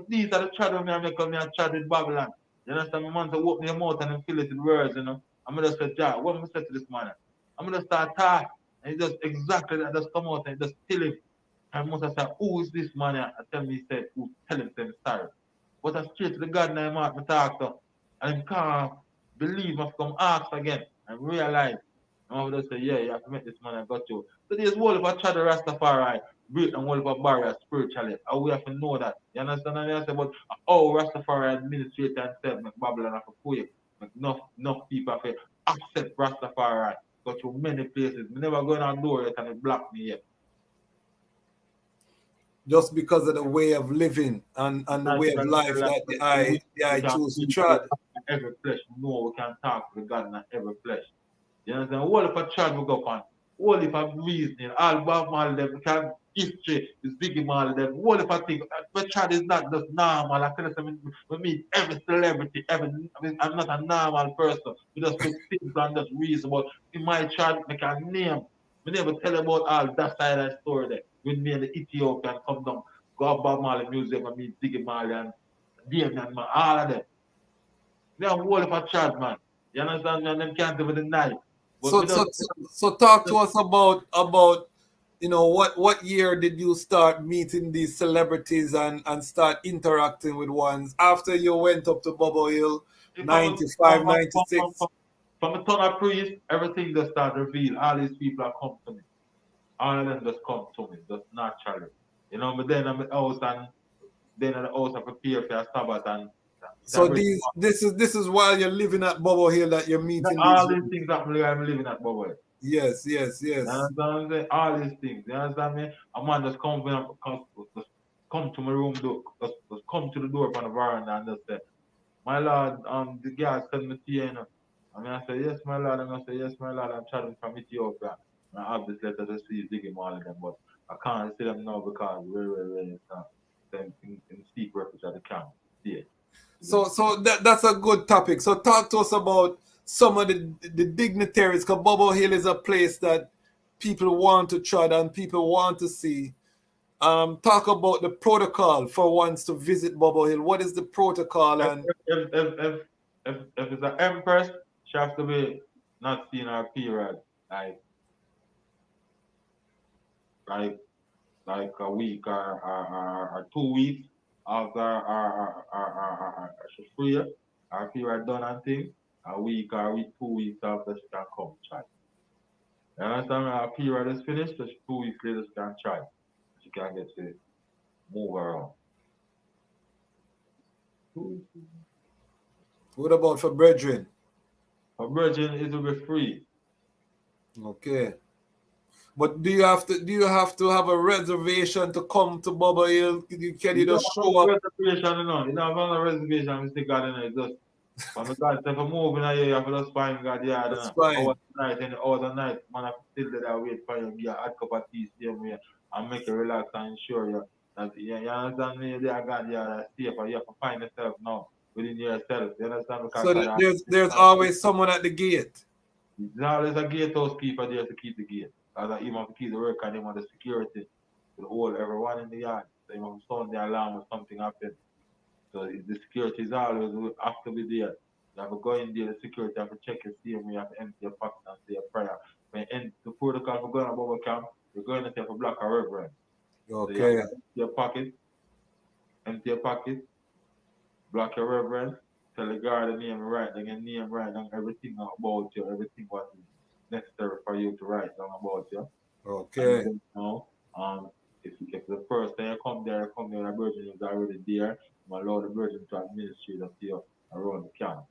these are the children me make come here and chat with Babylon. You understand? My man to open your mouth and fill it with words, you know. I'm gonna say, Jah, what am I say to this man? I'm gonna start talking. And he just exactly that just come out and just tell him. And I say, who is this man? I tell me, he said, who tell him sorry. But I straight to the God name I talk to. And he can't believe I've come ask again. and realize. And I would just say, yeah, you have to make this man I got you. So there's whole of a Chad Rastafari, break and whole of a barrier spiritually. And we have to know that. You understand what I say? But Rastafari administrate and say, make Babylon have a quick. Make enough people have to accept Rastafari. Got to many places. Me never go in a door yet and it block me yet. Just because of the way of living and the way of life that the I choose to tread. Every flesh, we can talk to God in every flesh. You understand? All if a child we go on, all if a reasoning, all Bob Marley them, we can history, is Biggie Marley them, all if I think, but child is not just normal. I tell you, we meet every celebrity, I'm not a normal person. We just look simple and just reasonable. In my child, make a name. We never tell about all that side of the story there. When me and the Ethiopian come down, go Bob Marley Museum and meet Biggie Marley and Damien, man, all of them. They are all of a child, man. You understand? And them can't even deny. So talk to us about what year did you start meeting these celebrities and start interacting with ones after you went up to Bobo Hill, 95, 96? From a ton of priest, everything just start reveal. All these people are come to me. All of them just come to me, just naturally. But then I'm at the house and then at the house I prepare for a Sabbath and so this is while you're living at Bobo Hill that you're meeting all these things that I'm living at Bobo Hill. Yes. You understand what I'm saying? All these things. You understand me? A man just come to my room door, just come to the door from the veranda and just say, my lord, the guy sent me to you, And I say, yes, my lord. And I say, yes, my lord, I'm traveling from Ethiopia. And I have this letter to see Diggy all of them, but I can't see them now because we're in steep refuge at the camp. Yeah. So that's a good topic. So talk to us about some of the dignitaries, because Bobo Hill is a place that people want to tread and people want to see. Talk about the protocol for ones to visit Bobo Hill. What is the protocol? And if it's an empress, she has to be not seen her period like a week or 2 weeks after she's free, her period done and thing. A week or 2 weeks after she can come try. You understand? When her period is finished, just 2 weeks later she can try. She can get to move around. what about for brethren? For brethren, it will be free. Okay. But do you have to have a reservation to come to Bobo Hill? Can you just show up? Reservation, you don't have a reservation, Mr. God, just when God say for moving here, you have to just find God, yeah, That's fine. hours night, and hours a night, man, I have to still there wait for you, get a hot cup of tea, same way, and make you relax and ensure you that you understand me, there, God, yeah, that's safe, you have to find yourself now within yourself, you understand? Because so there's always someone at the gate. There's always a gatehouse keeper there to keep the gate. Because even have to keep the work and they want the security to hold everyone in the yard. So you have to sound the alarm if something happens. So the security is always have to be there. You have to go in there, the security have to check your steam, you have to empty your pocket and say a prayer. When you end the protocol for going to Bobo camp, you're going to have a block of reverend. Okay. So you have to empty your pocket, block your reverend, tell the guard the name right, then your name right, and everything about you, everything what is necessary for you to write down about you. Okay. And then, if the first time you come there, the virgin is already there, you allow the virgin to administrate that to you around the camp.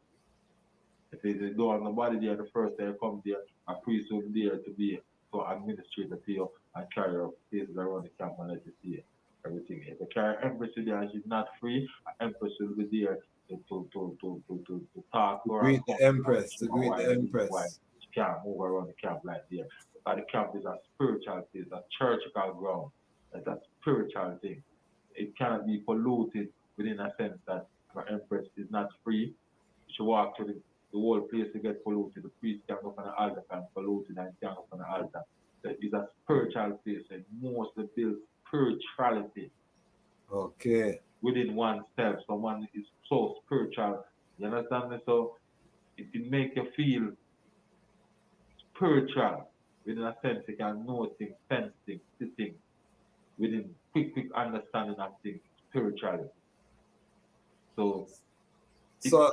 If you don't have nobody there the first time you come there, a priest will be there to administrate that to you and carry out places around the camp and let you see everything. If you carry empress there and she's not free, an empress will be there to talk to her. Greet the empress. She can't move around the camp like there. Because the camp is a spiritual place, a churchical ground. It's a spiritual thing. It cannot be polluted within a sense that our empress is not free. She walk through the whole place to get polluted. The priest can go on the altar and polluted and can go on the altar. So it's a spiritual place. It mostly builds spirituality. Okay. Within oneself. Someone is so spiritual. You understand me? So it can make you feel spiritual. Within a sense, you can know things, sense things, see things. Within quick understanding of things spiritually. So So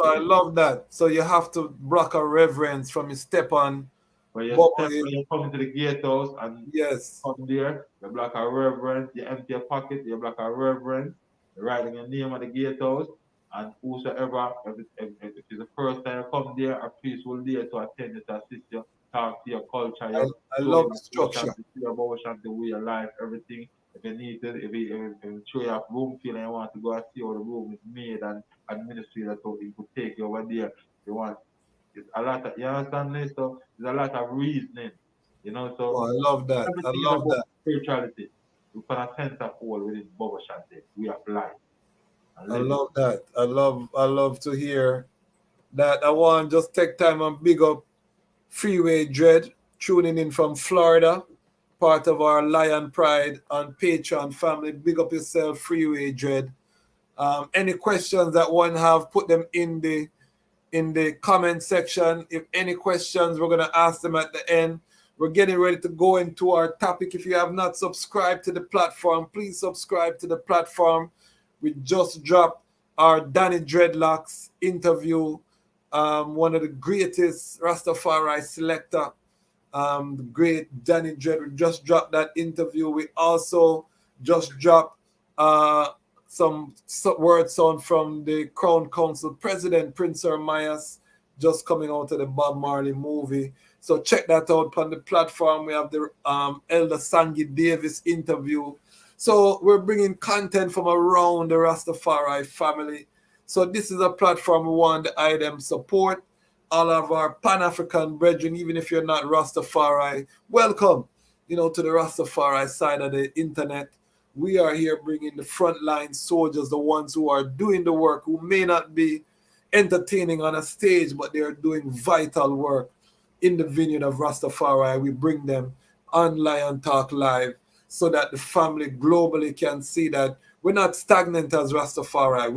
I love that. So you have to block a reverence from you step on. When you Bobo, step, when you come into the gatehouse and yes. come there, you block a reverence, you empty your pocket, you block a reverence, you write your name at the gatehouse, and whosoever, if it's the first time you come there, a priest will there to attend you, to assist you, talk to your culture, your I story, love the structure. your Ashanti, way your life, everything. If you need to, if you show you have room feel and you want to go and see how the room is made and administrated, so it could take you over there. You want it's a lot of, you understand this? So there's a lot of reasoning, you know. So Oh, I love that. I everything is love about that. spirituality. We put a sense of all within Bobo Shante. We have life and I living. love that. I love to hear that. I want to just take time and big up Freeway Dread, tuning in from Florida, part of our Lion Pride and Patreon family. Big up yourself, Freeway Dread. Any questions that one have, put them in the comment section. If any questions, we're gonna ask them at the end. We're getting ready to go into our topic. If you have not subscribed to the platform, please subscribe to the platform. We just dropped our Danny Dreadlocks interview, one of the greatest Rastafari selector, the great Danny Dread. We just dropped that interview. We also just dropped some word sound from the Crown Council President, Prince Ermias, just coming out of the Bob Marley movie. So check that out on the platform. We have the Elder Sangi Davis interview. So we're bringing content from around the Rastafari family. So this is a platform we want the item support. All of our Pan-African brethren, even if you're not Rastafari, welcome, to the Rastafari side of the internet. We are here bringing the frontline soldiers, the ones who are doing the work, who may not be entertaining on a stage, but they are doing vital work in the vineyard of Rastafari. We bring them on Lion Talk Live so that the family globally can see that we're not stagnant as Rastafari.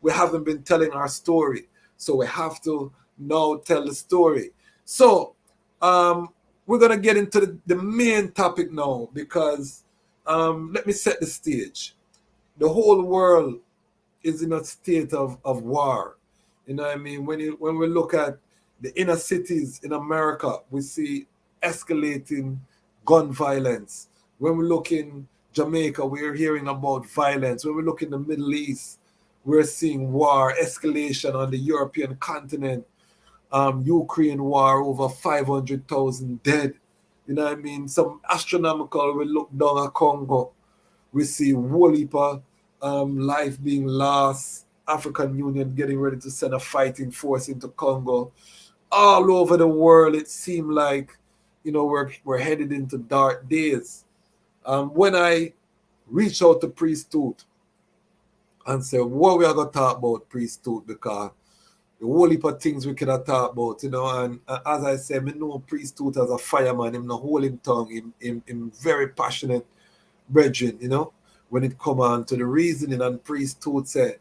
We haven't been telling our story. So we have to now tell the story. So we're going to get into the main topic now, because let me set the stage. The whole world is in a state of war. You know what I mean? When we look at the inner cities in America, we see escalating gun violence. When we look in Jamaica, we're hearing about violence. When we look in the Middle East, we're seeing war, escalation on the European continent. Ukraine war, over 500,000 dead. You know what I mean? Some astronomical, we look down at Congo. We see whole heap of life being lost. African Union getting ready to send a fighting force into Congo. All over the world, it seemed like, we're headed into dark days. When I reached out to Priest Toot and said, what we are going to talk about, Priest Toot, because the whole heap of things we could have talked about, and as I said, I know Priest Toot as a fireman, him no holding tongue, him very passionate brethren, when it come on to the reasoning. And Priest Toot said,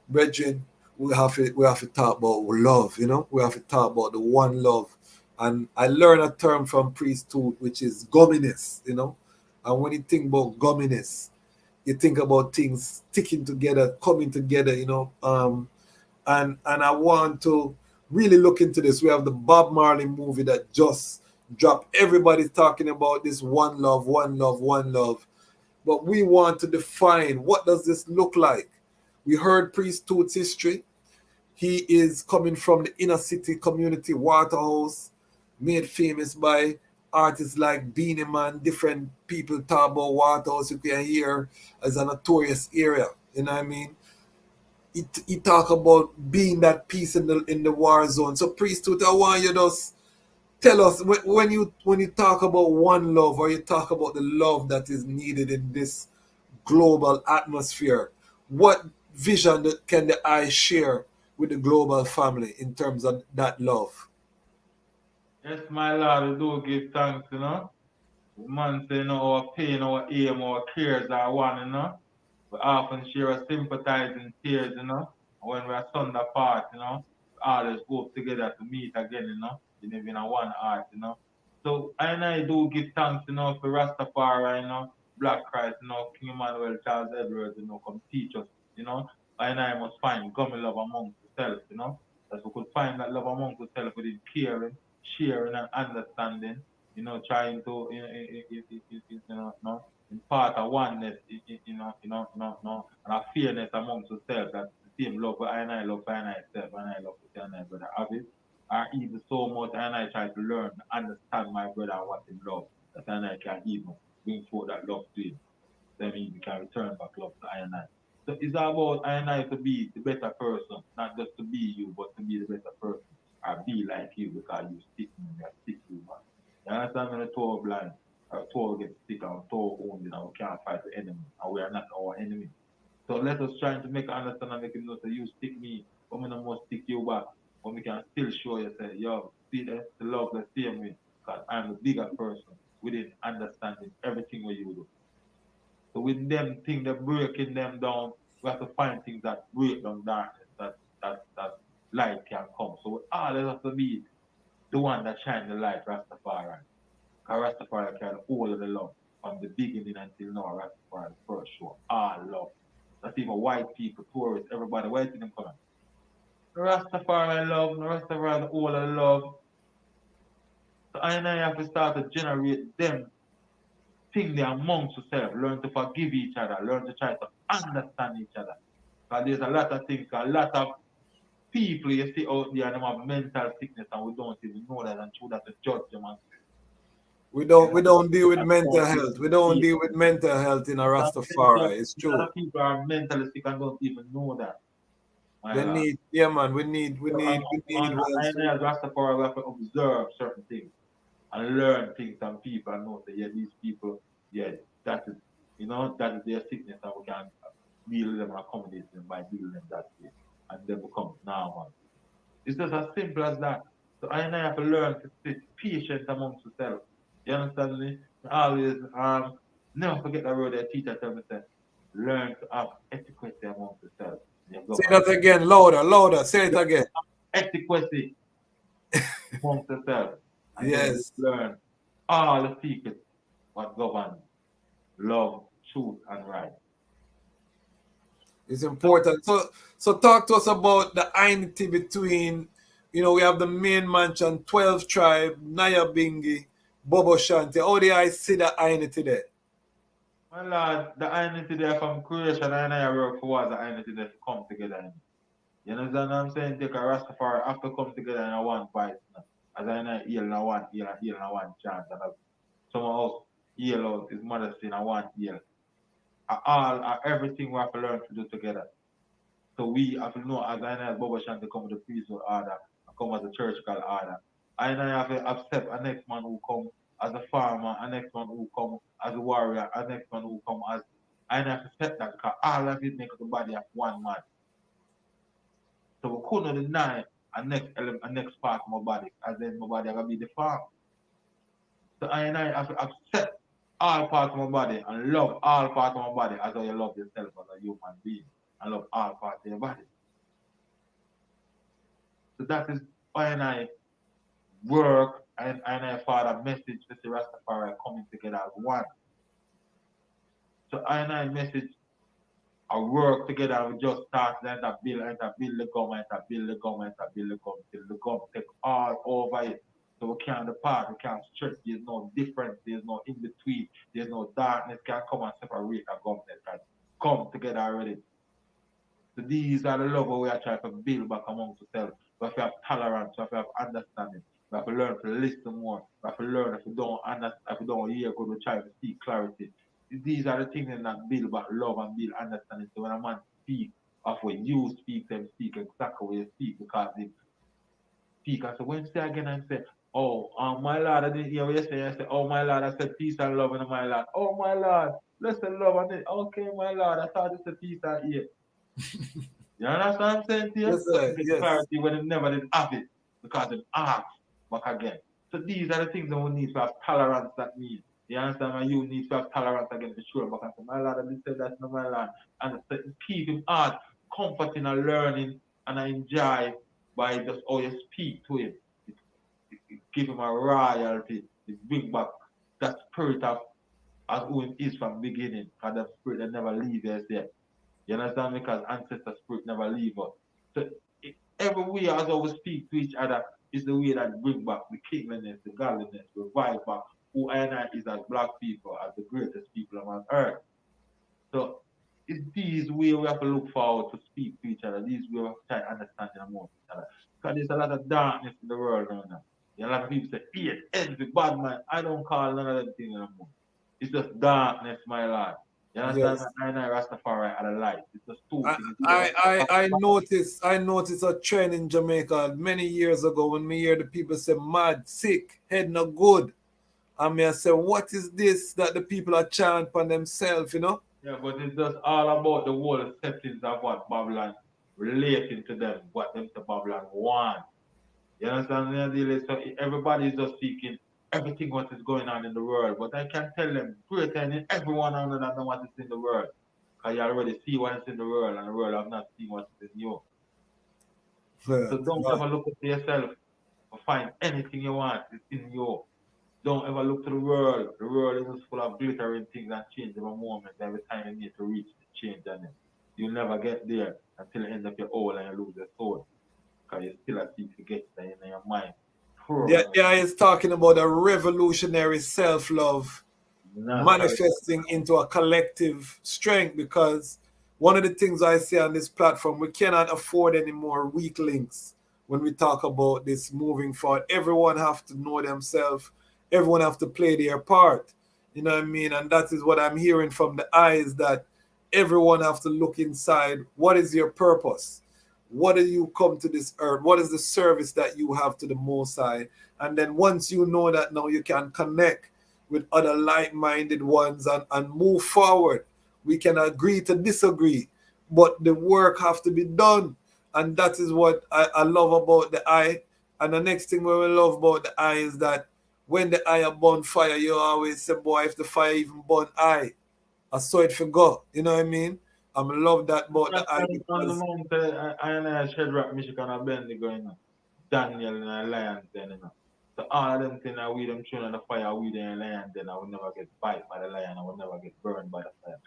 brethren, we have to talk about love, we have to talk about the one love. And I learned a term from Priest Toot, which is gumminess, and when you think about gumminess, you think about things sticking together, coming together, and I want to really look into this. We have the Bob Marley movie that just dropped. Everybody's talking about this one love, one love, one love. But we want to define, what does this look like? We heard Priest Toot's history. He is coming from the inner city community, Waterhouse, made famous by artists like Beanie Man. Different people talk about Waterhouse, you can hear as a notorious area. You know what I mean? He talk about being that peace in the war zone. So Priest Toot, I want you to just tell us, when you talk about one love, or you talk about the love that is needed in this global atmosphere, what vision can the eye share with the global family in terms of that love? Yes, my Lord, we do give thanks, Man say, our pain, our aim, our cares are one, We often share a sympathizing tears, And when we are sunder apart, we always hope together to meet again, in a one heart, So I do give thanks, for Rastafari, Black Christ, King Emmanuel, Charles Edwards, come teach us, I must find gummy love amongst ourselves, you know. That we could find that love amongst ourselves within caring, sharing, and understanding, you know, trying to, impart a oneness, and a fairness amongst ourselves. That the same love for I love for I self, and I love for I brother have it. Or even so much, and I try to learn, understand my brother and what him love, that I can even bring forth that love to him. Then we can return back love to I and I. So it's about I and I to be the better person, not just to be you, but to be the better person. Or be like you because you stick me, I stick you, man. You understand when the toe blind, our toe gets stick and toe wounded and we can't fight the enemy. And we are not our enemy. So let us try to make understand and make him know that you stick me, but me no must stick you back. But we can still show you say, yo, see the love the same way. Because I'm the bigger person within understanding everything what you do. So with them things that breaking them down, we have to find things that break down darkness, that light can come. So we always have to be the one that shine the light, Rastafari. Because Rastafari carry all of the love from the beginning until now. Rastafari first show all love. Not even white people, tourists, everybody. Where did them coming? Rastafari love, Rastafari all of the love. So I and I have to start to generate them thing they amongst yourself, learn to forgive each other, learn to try to understand each other. Because there's a lot of things, a lot of people you see out there and have mental sickness and we don't even know that and through that to judge them and We don't deal with mental health. We don't deal with mental health in a Rastafari. It's a lot true. of people are mentally sick and don't even know that. They need, yeah, man. We need well. I know as Rastafari we have to observe certain things and learn things and people and know that yeah, these people, yeah, that is that is their sickness and we can deal with them and accommodate them by dealing them that way. And they become normal. It's just as simple as that. So I and I have to learn to sit patient amongst yourself. You understand me? Always never forget that word that teacher tell me said, learn to have etiquette amongst yourself. Say that again, louder, louder. Say it again. Etiquette amongst yourself. And then Yes. learn all the secrets what governs love, truth, and right. It's important. So talk to us about the unity between, we have the main mansion, 12 tribe, Naya Bingi, Bobo Shanti. How do I see the unity there? My lord, the unity there from creation and I work for was the unity there to come together. You understand what I'm saying? Take a Rastafari have to come together in a one voice. As I know, heal in a one, heal in a one chant. And as someone else heal out his mother in a one heal. Everything we have to learn to do together. So we have to know as I know as Bobo Shanti come with the priesthood order and come as a churchical order. I know have to accept a next man who come as a farmer, a next man who come as a warrior, a next man who come as I know have to accept that because all of it makes the body of one man. So we couldn't deny a next part of my body, as then my body gonna be the farm. So I and I have to accept all parts of my body and love all parts of my body as how you love yourself as a human being and love all parts of your body. So that is why and I work and I father message to the Rastafari coming together as one. So I and I message I work together and we just start and build the government, build the government, build the government till the government take all over it. So we can't depart, we can't stretch, there's no difference, there's no in between, there's no darkness can come and separate a government can come together already. So these are the love we are trying to build back amongst ourselves. We have to have tolerance, we have to have understanding, we have to learn to listen more, we have to learn if we don't understand, if we don't hear good, we try to seek clarity. These are the things that build back love and build understanding. So when a man speak of when you speak, them speak exactly what you speak because they speak. I said, when say again and say, oh, my Lord, I didn't hear what you say. I said, oh, my Lord, I said peace and love in my Lord. Oh, my Lord, listen, love. And then, okay, my Lord, I thought it's a peace and ear. You understand what I'm saying to you? Yes, sir. The Yes. clarity when they never did have it because they asked back again. So these are the things that we need to have tolerance that means. You understand? And you need to have tolerance again for sure. But I say, my Lord, I did say that no my Lord. And keep him heart comforting and learning and enjoy by just how you speak to him. It give him a royalty. It bring back that spirit of as who he is from the beginning. Because that spirit that never leaves us there. You understand? Because ancestor spirit never leave us. So every way as we speak to each other is the way that bring back the kingliness, the godliness, revive back who I and I is as black people, as the greatest people on earth. So it's these ways we have to look forward to speak to each other. These ways we have to try to understand among each other. Because there's a lot of darkness in the world now. A lot of people say, hate, envy, bad man. I don't call none of them things anymore. It's just darkness, my lord. You understand? Yes. I and Rastafari are the light. It's just two things. I noticed a trend in Jamaica many years ago when me hear the people say mad, sick, head not good. And me I say, what is this that the people are chanting on themselves, you know? Yeah, but it's just all about the whole settings of what Babylon relating to them, what them to Babylon want. You understand? So everybody is just seeking everything what is going on in the world. But I can tell them, greater than everyone other than what is in the world. Because you already see what is in the world, and the world have not seen what is in you. So don't ever look at yourself or find anything you want. It's in you. Don't ever look to the world. The world is full of glittering things and change every moment. Every time you need to reach the change on it. You'll never get there until the end of your old and you lose your soul. Because you still have to get there in your mind. The guy is talking about a revolutionary self-love manifesting into a collective strength, because one of the things I see on this platform, we cannot afford any more weak links when we talk about this moving forward. Everyone have to know themselves. Everyone have to play their part. You know what I mean? And that is what I'm hearing from the eyes, that everyone have to look inside. What is your purpose? What do you come to this earth? What is the service that you have to the Most High? And then once you know that, now you can connect with other like-minded ones and move forward. We can agree to disagree, but the work have to be done. And that is what I love about the eye. And the next thing we love about the eye is that when the eye burn fire, you always say, boy, if the fire even burn eye, I saw it for God. You know what I mean? I love that about the eye. I and I Shadrach, Michigan, and Bendy going on. Daniel and I Lions then, you know. So all of them things that we them tune on the fire, we them lion, then I will never get bite by the lion, I will never get burned by the fire.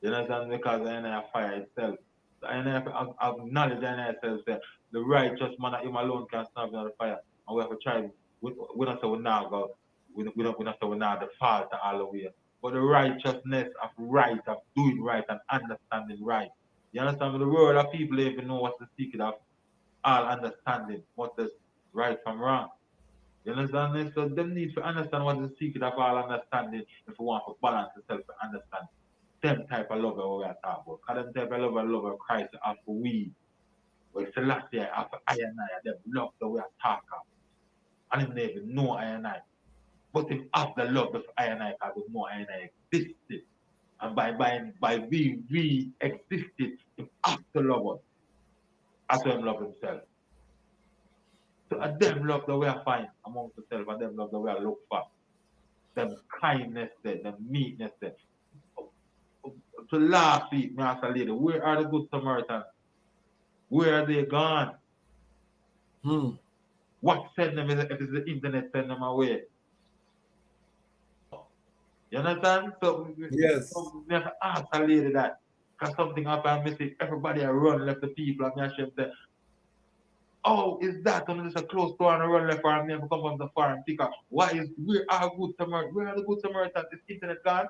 You understand? Because I know fire itself. So I know acknowledge I know itself that the righteous man that him alone can stand in the fire. And we have to try, we don't say we now go, we don't say we now default all the way. But the righteousness of right, of doing right and understanding right. You understand? The world of people even know what's the secret of all understanding, what is right from wrong. You understand this? So them need to understand what is the secret of all understanding if we want to balance yourself to understand them type of love that we are talking about. Because them type of love of Christ after we. Well, Selassie after I and I, them love that we are talking about. And him never know I and I. But him have the love of I and I, because we know I and I existed. And by being we existed, him have to love us. As him love himself. So them love that we are find amongst ourselves, and them love that we are look for. Them kindness there, them meekness there. So last week, me asked a lady, where are the good Samaritans? Where are they gone? What send them if it's the internet send them away? You understand? So yes, we have to ask a lady that. Because something happened, I see everybody I run left the people, and I should say, oh, is that when there's a close door and a run left and never come from the far and pick up? Where are good Samaritans? Where are the good Samaritans? Is internet gone?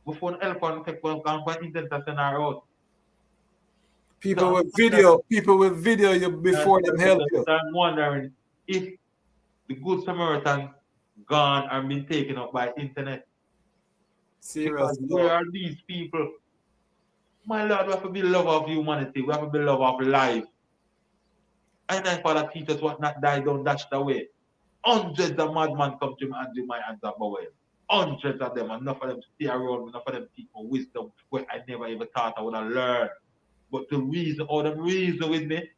Before an elephant take one gone for internet to send her out. people with video you before them help you. I'm wondering if the good Samaritans gone and been taken up by internet. Serious. Where are these people? My Lord, we have to be love of humanity. We have to be love of life. And I Father teach us what not die, don't dash away. Hundreds of madmen come to me and do my hands up away. Hundreds of them, enough of them stay around, enough of them teach me wisdom where I never even thought I would have learned. But the reason, or the reason with me,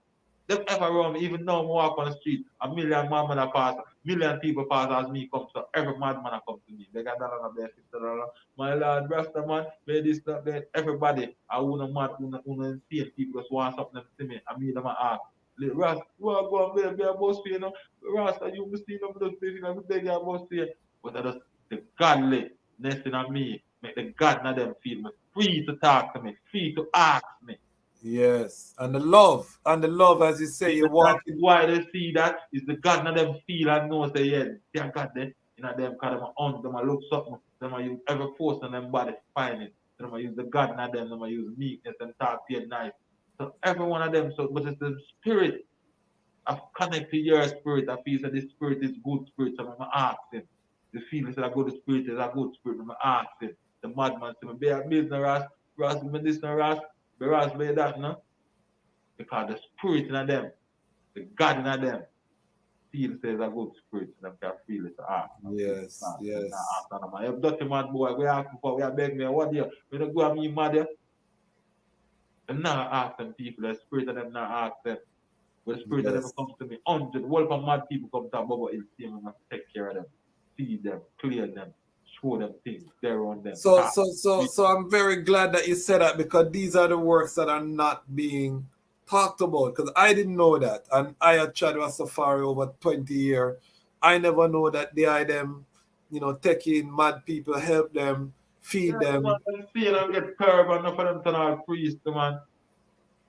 them ever around me, even now I walk on the street, a million madmen pass, million people pass as me come, so every madman come to me. They got $1 there, $50. My Lord, Rasta man, may this not there. Everybody, I wanna mad, wanna insane people just want something to see me. I mean them ask. Rasta, well, go and be a boss for you know. Rasta, you must see them just saying, I beg you, boss here. But I just the godliness in me Make the God in them feel me free to talk to me, free to ask me. Yes. And the love, as you say, you walk That's why they see that is the God in them feel and know say, yeah, they got there. You know, them kind of on them, I look something, them I use every force on them body to find it. Them I use the God in them I use meekness and talk to you nice. So every one of them, so but it's the spirit. I've connected your spirit. I feel that this spirit is good spirit. So I'm asking. The feeling that a good spirit is a good spirit. I'm asking. The madman say, be a business ras, be this no ras, be ras, be that, no? Because the spirit in them, the God in them, feel says a good spirit. And them can feel it. Yes, yes. If dirty mad boy, we ask for, we are begging me, what there? We don't go and me mad there. I'm not asking people, the spirit of them not ask them. But the spirit of them comes to me, 100, wolf of mad people come to Bobo Hill, see them, and take care of them, feed them, clear them, show them things, they're on them. So I'm very glad that you said that, because these are the works that are not being talked about, because I didn't know that. And I had tried Rastafari over 20 years. I never know that they are them, you know, taking mad people, help them, feed them. See them get curved, and enough of them turn out priest, man.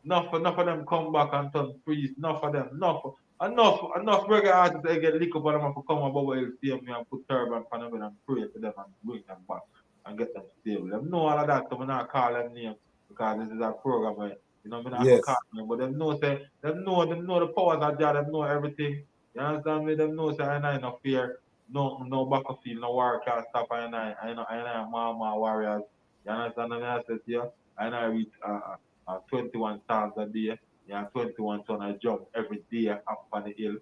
Enough of them come back and turn priest, enough of them, enough reggae artists they get lick up on them and come and Bobo Hill, see me and put turban on them and pray to them and bring them back and get them stable. Them know all of that, so I'm not call them names because this is a program where, you know, I'm not call them, but them know the powers of God, them know everything. You understand me? Them know say I no fear, no battlefield, no war can stop I know mama warriors. You understand me? I said to you, I know reach 21 stars a day, yeah, 21 ton I jump every day up on the hill.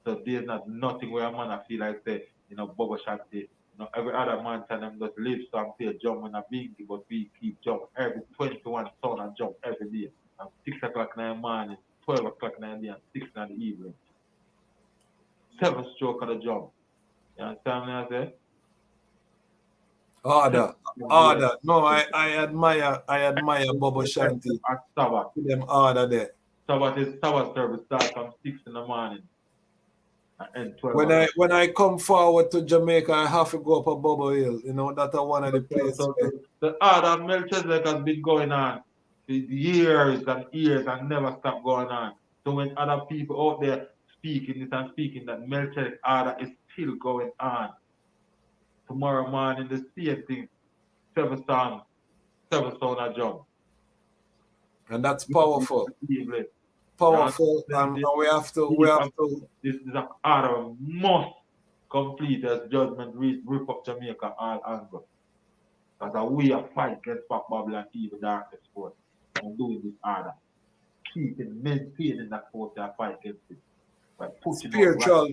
So there's not nothing where a man I feel like say, you know, Bobo Shanti, you know, every other man tell them just live so I'm still jumping a big, but we keep jump every 21 ton I jump every day. And 6 o'clock in the morning, 12 o'clock in the day, and 6 in the evening. 7 stroke of the jump. You understand me I say? Order. No, I admire Bobo Shanti. Sabbath. Them order there. Sabbath service start from 6 in the morning. And 12 when I come forward to Jamaica, I have to go up a Bobo Hill. You know, that's one of the places. So the order of Melchizedek has been going on for years and years and never stopped going on. So when other people out there speaking this and speaking that Melchizedek order is still going on. Tomorrow morning, the same thing. 7 songs, 7 sound of jump. And that's powerful. Powerful, and we have to. This is an order must complete as judgment rip up Jamaica all angles. Because we are fight against Pop Babylon, evil darkness force. And doing this order. Maintaining that force and fight against it.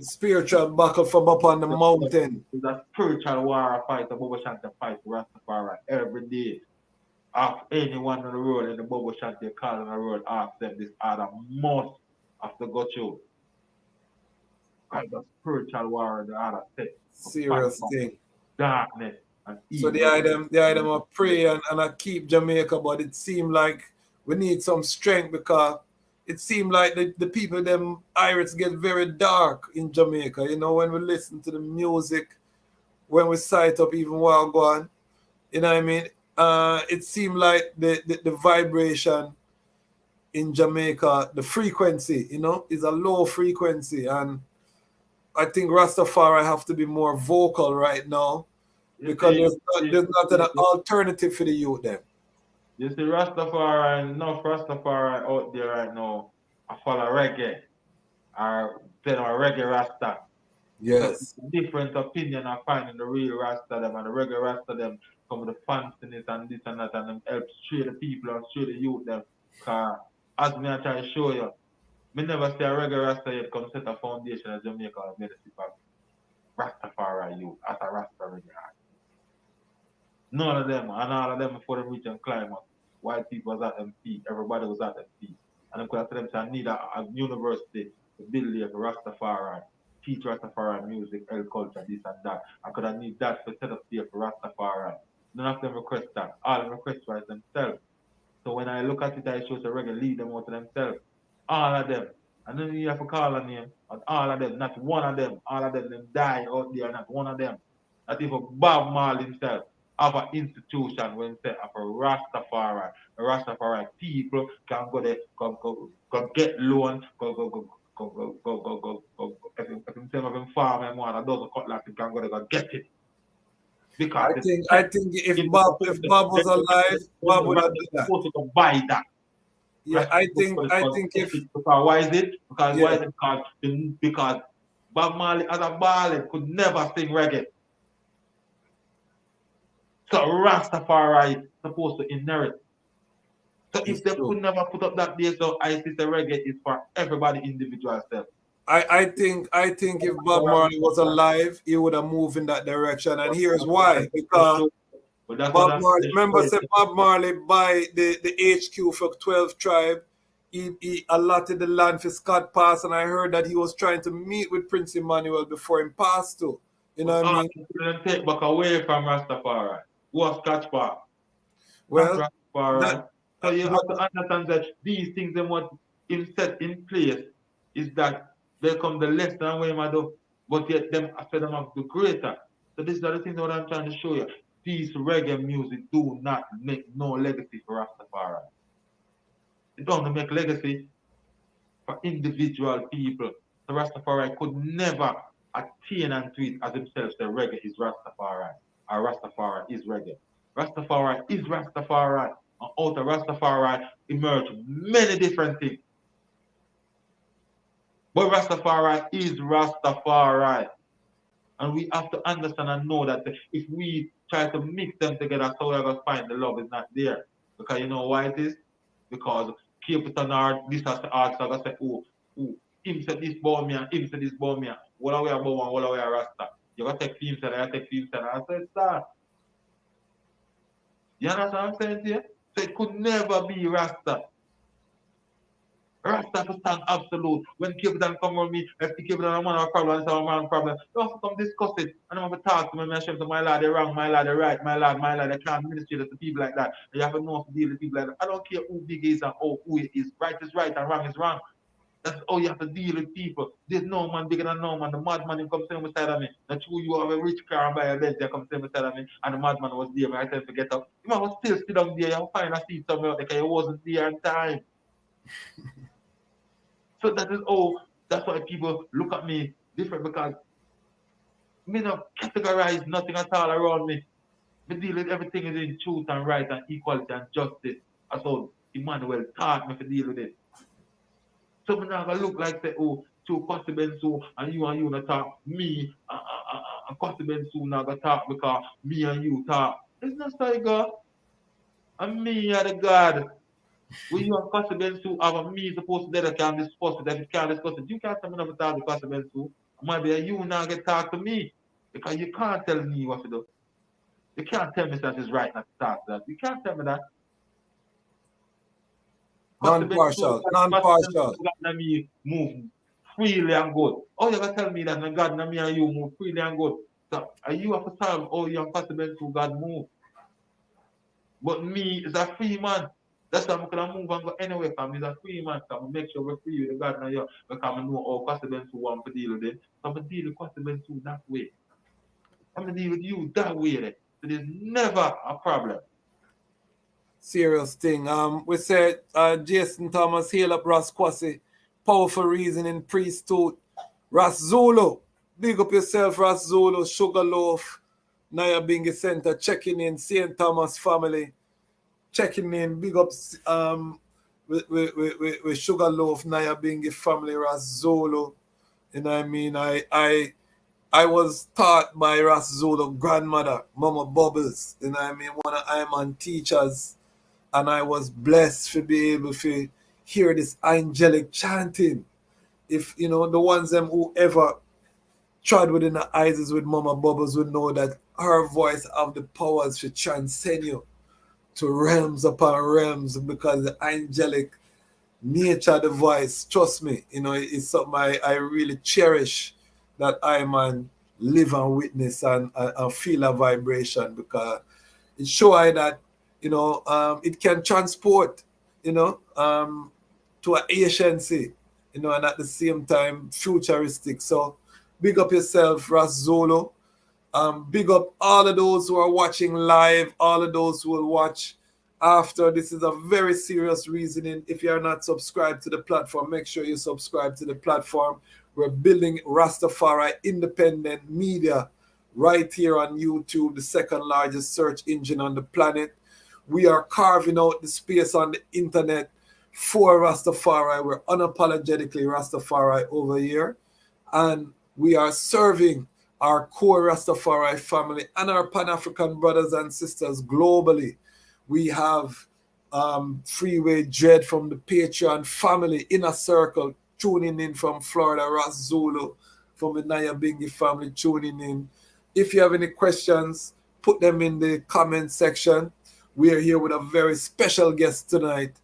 Spiritual battle from up on the mountain. It's a spiritual war fight, a Bobo Shanti fight, Rastafari every day. Ask anyone on the road in the Bobo Shanti call on the road, ask them this order must have to go through. Because the spiritual war the order set. Serious thing. Darkness and evil. So the item of pray and I keep Jamaica, but it seemed like we need some strength, because it seemed like the people, them Irish, get very dark in Jamaica. You know, when we listen to the music, when we sight up even while going, you know what I mean? It seemed like the vibration in Jamaica, the frequency, you know, is a low frequency. And I think Rastafari have to be more vocal right now, because there's not an alternative for the youth then. You see Rastafari, enough Rastafari out there right now, I follow reggae, or then a reggae Rasta. Yes. Different opinion I find in the real Rasta them, and the reggae Rasta them come with the fanciness and this and that, and them help stray the people and stray the youth them. Cause as me I try to show you, me never see a reggae Rasta yet come set a foundation of Jamaica and made a sip of Rastafari youth as a Rasta reggae artist. None of them, and all of them before them reach and climb up. White people was at them feet, everybody was at them feet. And I'm going to tell them, I need a university to build here for Rastafari, teach Rastafari music, culture, this and that. I could have need that to set up here for Rastafari. None of them request that. All them request for themselves. So when I look at it, I show the reggae lead them out to themselves. All of them. And then you have to call a name. And all of them, not one of them. All of them die out there, not one of them. Not even Bob Marley himself. have an institution when say of a Rastafari. A Rastafari people can go there, go get loan, go. If him farm and one, a dozen cutlass, he can go there, go get it. Because I think if Bob was alive, Bob would have done that. Supposed to buy that. Yeah, I think if because why is it? Why is it? Because Bob Marley as a ballad could never sing reggae. So Rastafari is supposed to inherit. So if they could never put up that there, so I see the reggae is for everybody individual self. I think if Bob Marley was alive, he would have moved in that direction, and here's why. Because Bob Marley, remember, said Bob Marley buy the HQ for 12 tribe. He allotted the land for Scott Pass, and I heard that he was trying to meet with Prince Emmanuel before him passed too. You know what I mean? Couldn't take back away from Rastafari. Who was Scott Pass? Well, so you have to understand that these things and what him set in place is that they come the less than way I do, but yet them after them have the greater. So this is the thing that I'm trying to show you. These reggae music do not make no legacy for Rastafari. It don't make legacy for individual people. The Rastafari could never attain and to it as himself say reggae is Rastafari or Rastafari is reggae. Rastafari is Rastafari. And out of Rastafari emerge many different things. But Rastafari is Rastafari. And we have to understand and know that if we try to mix them together, so we're going to find the love is not there. Because you know why it is? Because Capitan art, this has to ask, so I say, oh, him said this about me, and him said this about me. What are we about one, what are we a Rasta? You got to take him said, I take him said, I said, that. You understand what I'm saying to you? So it could never be Rasta. Rasta to stand absolute. When Capitan come on me, if the Capitan a man have a problem, it's a man problem. You have to come discuss it. And I'm going to talk to me, I say to my lad, they're wrong, my lad, they're right, my lad, they can't minister to people like that. You have to know how to deal with people like that. I don't care who big is and who it is. Right is right and wrong is wrong. That's how you have to deal with people. There's no man bigger than no man. The madman him come stand beside of me. That's who you have a rich car and buy a Benz, they come stand beside of me. And the madman was there, I tell him to get up. The man was still sit down there, you find a seat somewhere because he wasn't there on time. So that is that's why people look at me different because me not categorize nothing at all around me. Me deal with everything is in truth and right and equality and justice. That's how Emmanuel taught me to deal with it. So me not gonna look like say, to Pastor Bensu and you not talk. Me and Pastor Bensu not gonna talk because me and you talk. It's not so you go. And me are the God. When you have Pastor Bensu, have a me supposed to that can discuss it. If you can't discuss it, you can't tell me not to talk to Pastor Bensu. Maybe you not get talk to me. Because you can't tell me what to do. You can't tell me that it's right not to talk to that. You can't tell me that. Non-partial. God me move freely and good. Oh, you gotta tell me that God and me and you move freely and good. So are you have to solve you and Pastor Bensu God move. But me is a free man. That's why I'm gonna move and go anywhere from me. Is a free man. So I'm make sure we're free with the God and you because I know how Pastor Bensu want to deal with it. So I'm gonna deal with Pastor Bensu that way. I'm gonna deal with you that way then. So there's never a problem. Serious thing. We said Jason Thomas, hail up Ras Kwasi, powerful reasoning, Priest Toot, Ras Zulu, big up yourself, Ras Zulu, Sugarloaf, Naya Bingi Center, checking in, St. Thomas family, checking in, big up with Sugarloaf, Naya Bingi family, Ras Zulu. You know what I mean? I was taught by Ras Zulu grandmother, Mama Bubbles, you know what I mean? One of Iman teachers. And I was blessed to be able to hear this angelic chanting. If, the ones them who ever trod within the eyes with Mama Bubbles would know that her voice have the powers to transcend you to realms upon realms because the angelic nature of the voice, trust me, it's something I really cherish that I man live and witness and feel a vibration because it shows that it can transport, to an anciency, and at the same time futuristic. So big up yourself, Ras Zolo. Big up all of those who are watching live, all of those who will watch after. This is a very serious reasoning. If you are not subscribed to the platform, make sure you subscribe to the platform. We're building Rastafari independent media right here on YouTube, the second largest search engine on the planet. We are carving out the space on the internet for Rastafari. We're unapologetically Rastafari over here. And we are serving our core Rastafari family and our Pan-African brothers and sisters globally. We have Freeway Dread from the Patreon family, Inner Circle, tuning in from Florida, Ras Zulu from the Naya Bingi family, tuning in. If you have any questions, put them in the comment section. We are here with a very special guest tonight.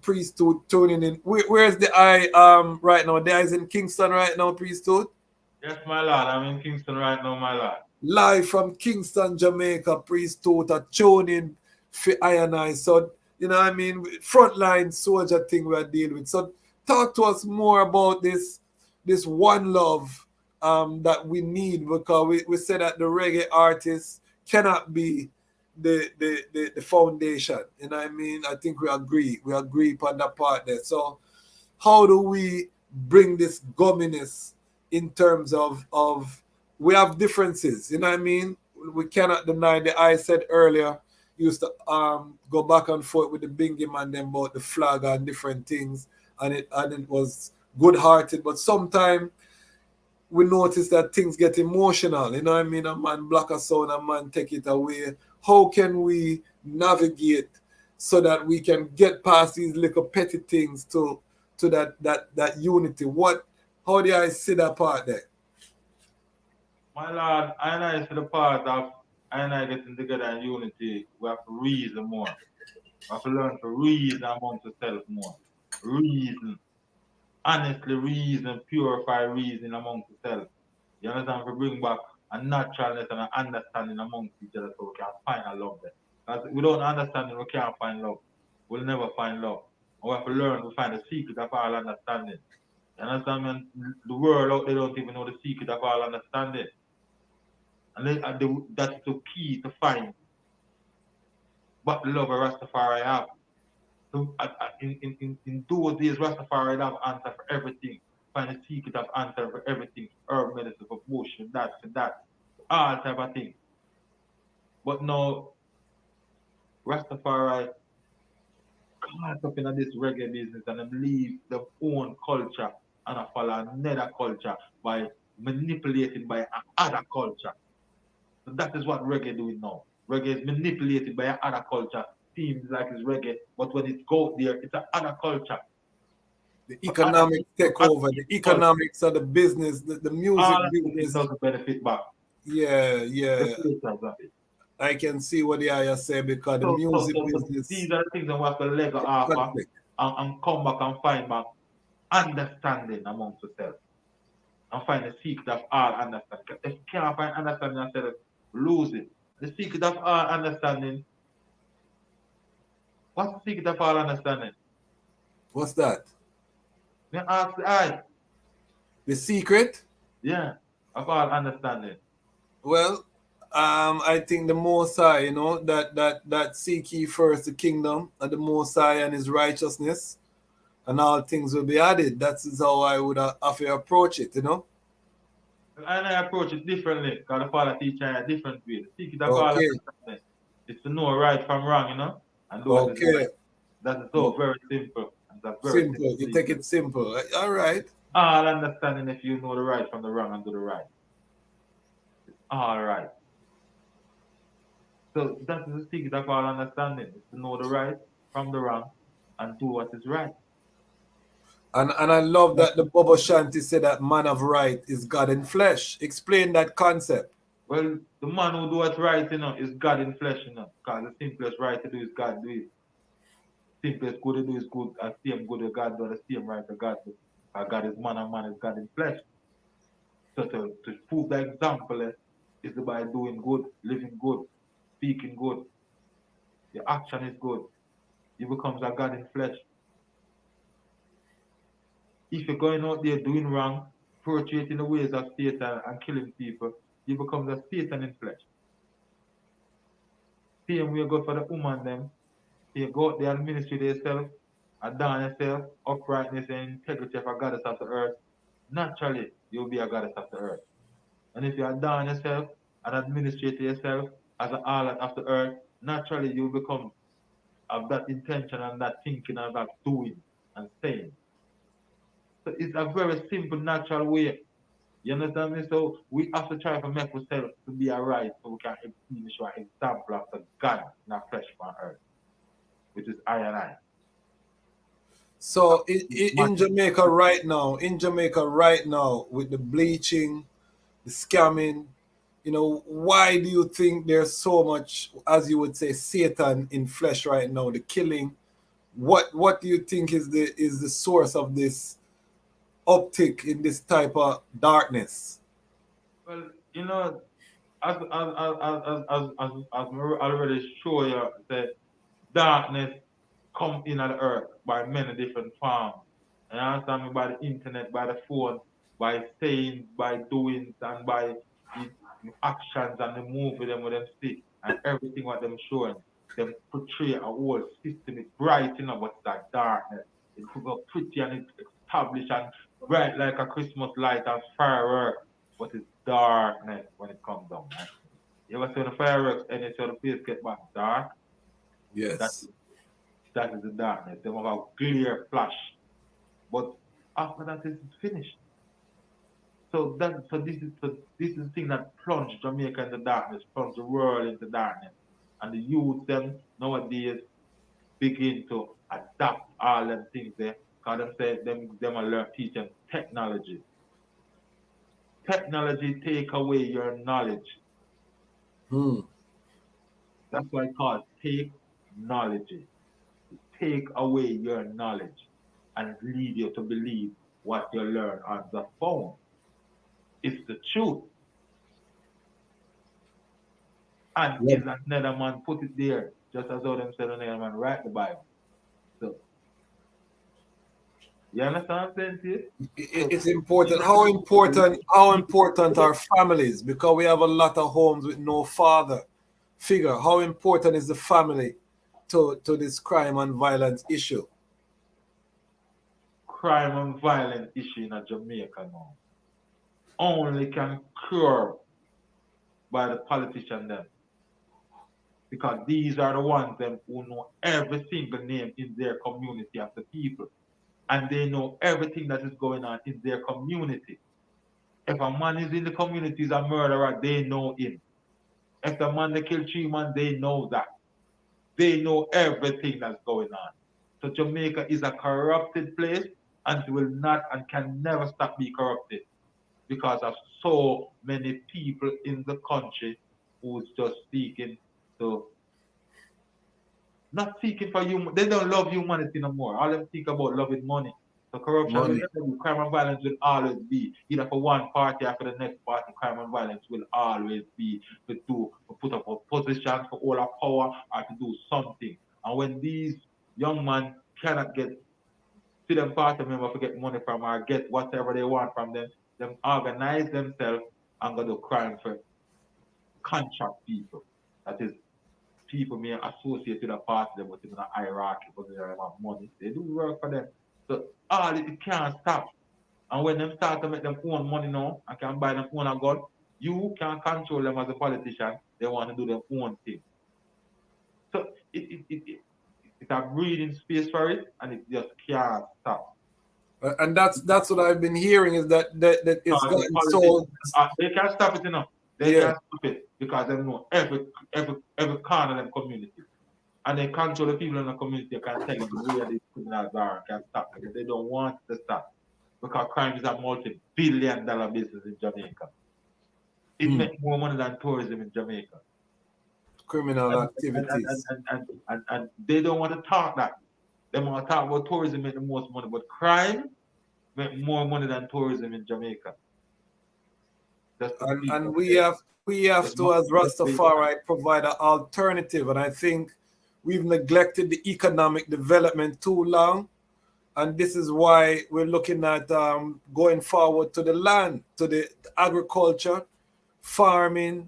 Priest Toot tuning in. Where's the eye right now? The eye's in Kingston right now, Priest Toot? Yes, my lord. I'm in Kingston right now, my lord. Live from Kingston, Jamaica, Priest Toot tuning for I and I. So, you know what I mean? Frontline soldier thing we're dealing with. So talk to us more about this one love that we need, because we say that the reggae artist cannot be the foundation. You know what I mean? I think we agree upon that part there. So how do we bring this gumminess in terms of we have differences, you know what I mean? We cannot deny the I said earlier used to go back and forth with the Bingy man them about the flag and different things, and it was good hearted, but sometimes we notice that things get emotional, you know what I mean? A man block a sound, a man take it away. How can we navigate so that we can get past these little petty things to that unity? How do I see that part there? My lord, I and I see the part of I and I getting together in unity. We have to reason more. We have to learn to reason amongst ourselves more. Reason. Honestly reason, purify reason amongst ourselves. You understand? We bring back a naturalness and an understanding amongst each other so we can find a love there. Because without understanding, we can't find love. We'll never find love. And we have to learn to find the secret of all understanding. You understand, man? The world out there don't even know the secret of all understanding. And that's the key to find what the love of Rastafari have. So, in those days, Rastafari have answer for everything. Find the secret of answer for everything. Herb medicine for bush, for that. All type of things. But now, Rastafari caught up in this reggae business and they leave their own culture and I follow another culture by manipulated by another culture. So that is what reggae doing now. Reggae is manipulated by another culture. Seems like it's reggae, but when it goes there, it's another culture. The economic takeover, the economics of the business, the music business doesn't benefit back. Yeah. I can see what the ayah say, because the music business. These are the things that we have to leg off and come back and find back understanding amongst ourselves. And find the secret of all understanding. If you can't find understanding yourself, lose it. The secret of all understanding. What's the secret of all understanding? What's that? Then ask the eye. The secret? Yeah, of all understanding. Well, I think the Most High, you know, that seek ye first the kingdom of the Most High and his righteousness, and all things will be added. That is how I would have to approach it, you know. And I approach it differently, because the Father teaches in a different way. The secret of all understanding is to know right from wrong, you know, and do what is right. That is so very simple. Simple. You take it simple. All right. All understanding if you know the right from the wrong and do the right. It's all right. So that is the secret of all understanding, is to know the right from the wrong and do what is right. And I love that the Bobo Ashanti said that man of right is God in flesh. Explain that concept. Well, the man who do what's right, you know, is God in flesh, you know, because the simplest right to do is God do it. Simplest good to do is good, and same good to God do, the same right to God do. God is man and man is God in flesh. So to prove the example is by doing good, living good, speaking good. Your action is good. You becomes a God in flesh. If you're going out there doing wrong, perpetuating the ways of Satan and killing people, you become the Satan in flesh. Same way you go for the woman them, you go out there and ministry to yourself, adorn yourself, uprightness and integrity of a goddess of the earth. Naturally, you'll be a goddess of the earth. And if you adorn yourself and administrate to yourself as an harlot of the earth, naturally you'll become of that intention and that thinking and that doing and saying. So it's a very simple, natural way. You understand me? So we have to try to make ourselves to be alright so we can show an example of the God in a flesh on earth, which is I and I. So in Jamaica right now, with the bleaching, the scamming, why do you think there's so much, as you would say, Satan in flesh right now, the killing? What do you think is the source of this uptick in this type of darkness? Well, as I already show you, that darkness come in on the earth by many different forms. And you understand me? By the internet, by the phone, by saying, by doing, and by the actions and the movie them with them see and everything what them showing. Them portray a whole system. It's bright, but it's that darkness. It's pretty and it's established and bright like a Christmas light and fireworks, but it's darkness when it comes down. Right? You ever see the fireworks and you see the place get back dark? Yes. That is the darkness. They have a clear flash. But after that, it's finished. So this is the thing that plunged Jamaica into darkness, plunged the world into darkness. And the youth them nowadays begin to adapt all them things there. Because them say them will learn teach them technology. Technology take away your knowledge. That's why it's called technology. Take away your knowledge and lead you to believe what you learn on the phone. It's the truth. And if another man put it there, just as how them said another man write the Bible. So you understand what I'm saying? It's important. How important are families? Because we have a lot of homes with no father figure. How important is the family to this crime and violence issue? Crime and violence issue in Jamaica now only can cure by the politicians them. Because these are the ones them who know every single name in their community of the people. And they know everything that is going on in their community. If a man is in the community is a murderer, they know him. If the man that killed 3 men, they know that. They know everything that's going on. So Jamaica is a corrupted place and will not and can never stop being corrupted because of so many people in the country who's just seeking to, not seeking for human, they don't love humanity no more. All them think about loving money. So corruption, crime and violence will always be, either for one party or for the next party, crime and violence will always be to put up a position for all our power or to do something. And when these young men cannot get, see them party member to get money from or get whatever they want from them organize themselves and go to crime for contract people. That is, people may associate with a party, but in a hierarchy because they have money. They do work for them. So all it can't stop. And when them start to make them own money now and can buy them own a gun, you can't control them as a politician. They want to do their own thing. So it's a breathing space for it, and it just can't stop. And that's what I've been hearing is that it's gotten so. They can't stop it enough. They can't stop it because they know every corner of them community. And they control the people in the community. They can tell them where these criminals are and can stop them. They don't want to stop. Because crime is a multi-billion-dollar business in Jamaica. It makes more money than tourism in Jamaica. Criminal activities. And they don't want to talk that. They want to talk about tourism make the most money, but crime make more money than tourism in Jamaica. And we have to, as Rastafari, provide an alternative. And I think we've neglected the economic development too long. And this is why we're looking at going forward to the land, to the agriculture, farming,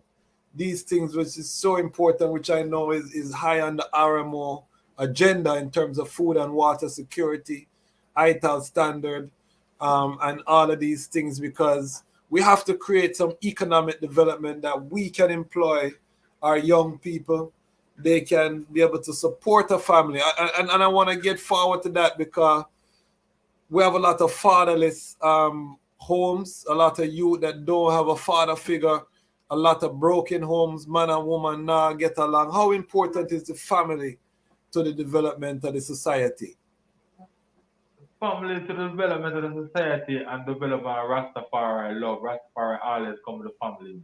these things, which is so important, which I know is high on the RMO agenda in terms of food and water security, ITAL standard, and all of these things, because we have to create some economic development that we can employ our young people. They can be able to support a family. And I want to get forward to that because we have a lot of fatherless homes, a lot of youth that don't have a father figure, a lot of broken homes, man and woman now get along. How important is the family to the development of the society? Family to the development of the society and develop our Rastafari love. Rastafari always come with the family.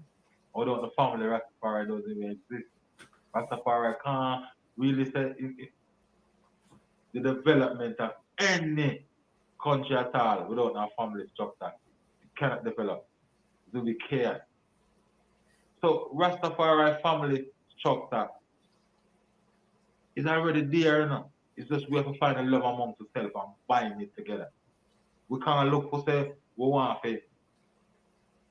Without the family, Rastafari doesn't even exist. Rastafari can't really say the development of any country at all without a family structure. It cannot develop. It will be chaos. So Rastafari family structure is already there, you know. It's just we have to find a love amongst ourselves and bind it together. We can't look for say we want to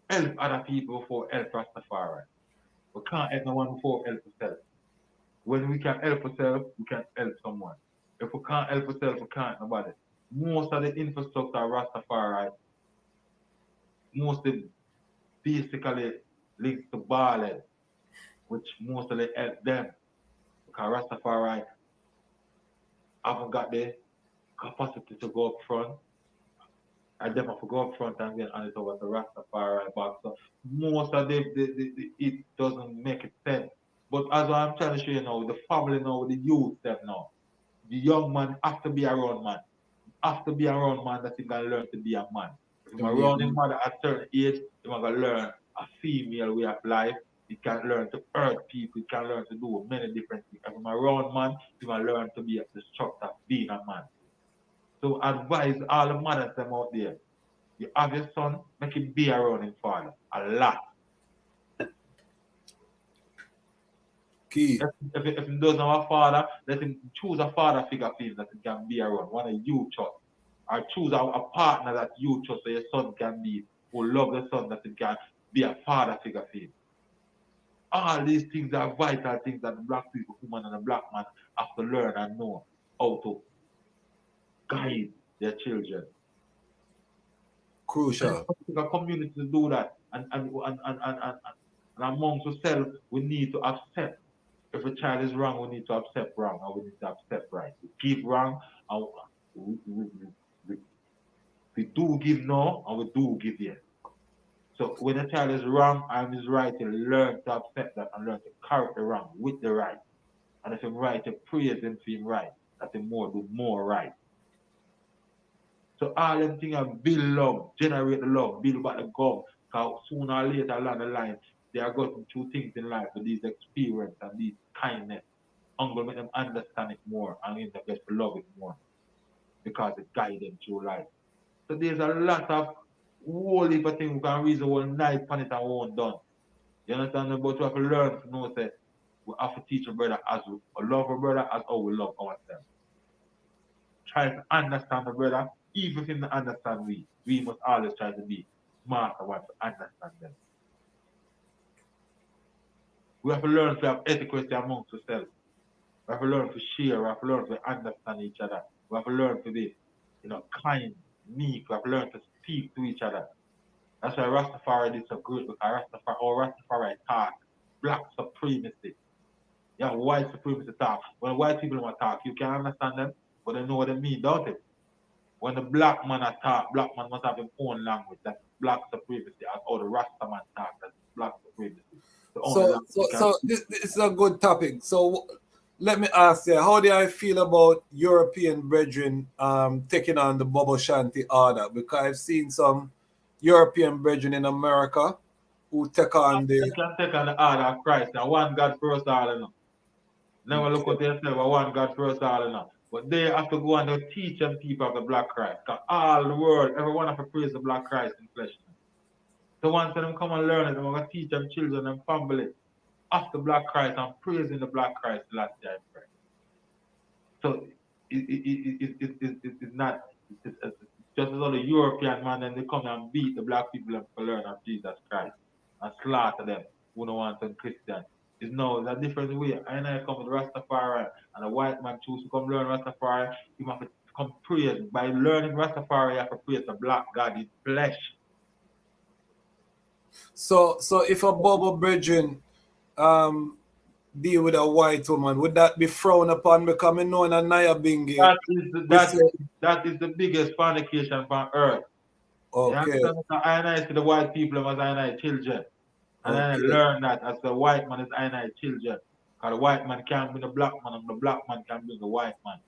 help other people before help Rastafari. We can't help no one before help ourselves. When we can help ourselves, we can help someone. If we can't help ourselves, we can't help nobody. Most of the infrastructure of Rastafari, mostly basically linked to ballad, which mostly help them. Because Rastafari haven't got the capacity to go up front. And them have to go up front and then hand it over to Rastafari back. So most of it doesn't make it sense. But as I'm trying to show you now, the family now, the youth them now, the young man have to be around man. Have to be around man that he can learn to be a man. If he's around his mother at a certain age, he's going to learn a female way of life. He can learn to hurt people. He can learn to do many different things. If he's around man, he's going to learn to be the structure of being a man. So advise all the mothers them out there. You have your son, make him be around his father a lot. Key. If he doesn't have a father, let him choose a father figure for him that he can be around, one of you trust. Or choose a partner that you trust so your son can be, who love the son that he can be a father figure for him. All these things are vital things that the black people, woman and the black man have to learn and know how to guide their children. Crucial. A community to do that, and amongst ourselves, we need to accept. If a child is wrong, we need to accept wrong, and we need to accept right. We give wrong, and we do give no, and we do give yes. So when a child is wrong and is right, you learn to accept that and learn to correct the wrong with the right. And if he's right, you praise him for him right, that he do more right. So all them things are build love, generate the love, build back the gum. Because sooner or later along the line, they are going through things in life with these experience and these kindness. I'm going to make them understand it more and in the best love it more. Because it guides them through life. So there's a lot of whole heap of things we can reason all night on it and won't done. You understand? But we have to learn to know that we have to teach a brother as we love a brother as how we love ourselves. Try to understand the brother, even if he don't understand we must always try to be smart and want to understand them. We have to learn to have etiquette amongst ourselves. We have to learn to share, we have to learn to understand each other. We have to learn to be, kind, meek, we have to learn to speak to each other. That's why Rastafari is so good, because Rastafari talk black supremacy. Yeah, white supremacy talk. When white people want to talk, you can understand them, but they know what they mean, don't they? When the black man talk, black man must have his own language. That's black supremacy. Or the Rasta man talk, that's black supremacy. So this is a good topic. So let me ask you, how do I feel about European brethren taking on the Bobo Shanti order? Because I've seen some European brethren in America who take on the... You can take on the order of Christ. Now, one God first all enough. Never look at yourself, one God first all enough. But they have to go and teach them people of the Black Christ. Because all the world, everyone have to praise the Black Christ in flesh. So once them come and learn it, they're going to teach them children and family of the Black Christ and praising the Black Christ last day in prayer. So it's not, it's just as all the European man, and they come and beat the black people and learn of Jesus Christ. and slaughter them who don't want some Christian. It's no, it's a different way. I come with Rastafari and a white man choose to come learn Rastafari, you have to come praise. By learning Rastafari, you have to praise the black God in flesh. So if a Bobo brethren deal with a white woman, would that be frowned upon becoming known as Naya Bingi? That is the biggest fornication on earth. Okay. You understand? I see the white people as I children. And I Okay. learn that as the white man is I children. Because the white man can't bring the black man and the black man can't bring the white man.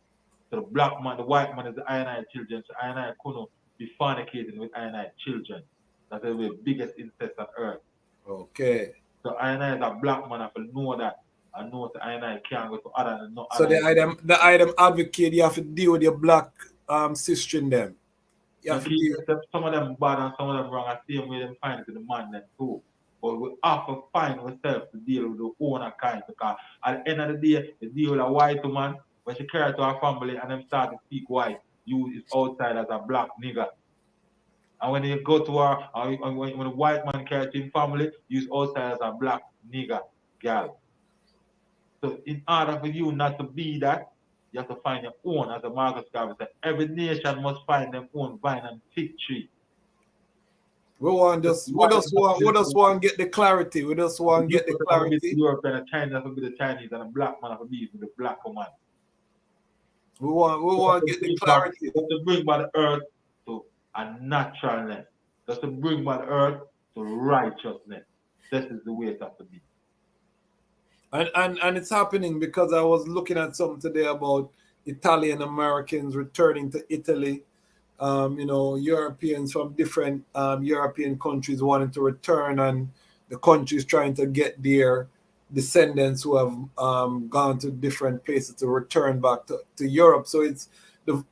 So the black man, the white man is the I children. So I couldn't be fornicating with I children. That's the biggest incest on earth. Okay. So I is a black man, I have to know that. I know that I can't go to other than no so other. the item advocate, you have to deal with your black sister in them. You have to deal. Some of them bad and some of them wrong. I see them where them find it in the man then too. But we have to find ourselves to deal with the owner kind, because at the end of the day, you deal with a white woman when she carry to her family and them start to speak white, you is outside as a black nigga. And when you go to her, when a white man carry to his family, you is outside as a black nigga girl. So in order for you not to be that, you have to find your own, as the Marcus Garvey said. Every nation must find their own vine and fig tree. We just want to get the clarity. We just want to get the clarity. Europe and the Chinese will be the Chinese and the black man will be the black woman. We want to get the clarity. Just to bring by the earth to a naturalness. Just to bring by the earth to righteousness. This is the way it has to be. And it's happening because I was looking at something today about Italian Americans returning to Italy. Europeans from different European countries wanting to return, and the countries trying to get their descendants who have gone to different places to return back to Europe. So it's the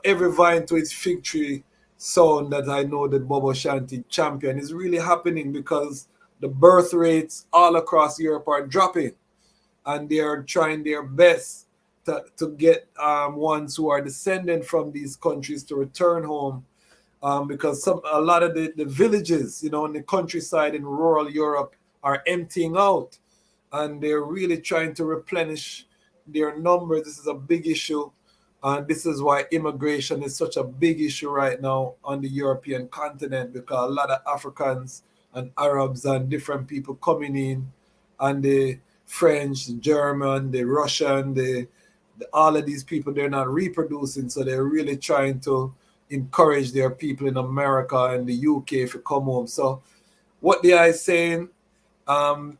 every vine to its fig tree sound that I know that Bobo Ashanti champion is really happening, because the birth rates all across Europe are dropping, and they are trying their best to get ones who are descendant from these countries to return home, because a lot of the villages, in the countryside in rural Europe are emptying out, and they're really trying to replenish their numbers. This is a big issue, and this is why immigration is such a big issue right now on the European continent, because a lot of Africans and Arabs and different people coming in, and the French, the German, the Russian, all of these people, they're not reproducing, so they're really trying to encourage their people in America and the UK to come home. So what they are saying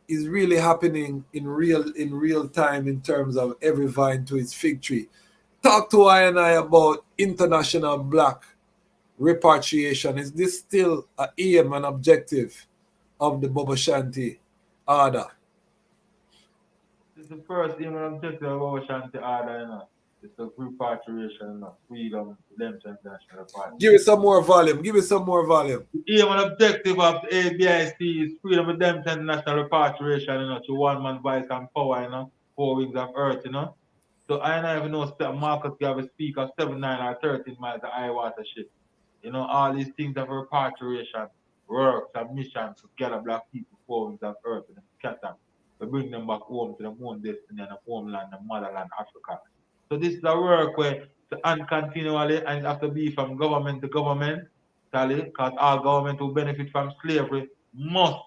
is really happening in real time in terms of every vine to its fig tree. Talk to I and I about international black repatriation. Is this still an aim and objective of the Bobo Ashanti order? It's the first aim and objective of Bobo Ashanti order, It's the repatriation, freedom, redemption, national party. Give it some more volume. The aim and objective of the ABIC is freedom, redemption, national repatriation, to one man voice and power, 4 wings of earth, So I don't even know Marcus Garvey speak of 7, 9, or 13 miles of high water ship. All these things of repatriation, works and mission to gather black people, 4 wings of earth, and scatter. To bring them back home to their own destiny and the homeland, the motherland, Africa. So this is a work where and continually, and it has to be from government to government, because all government who benefit from slavery must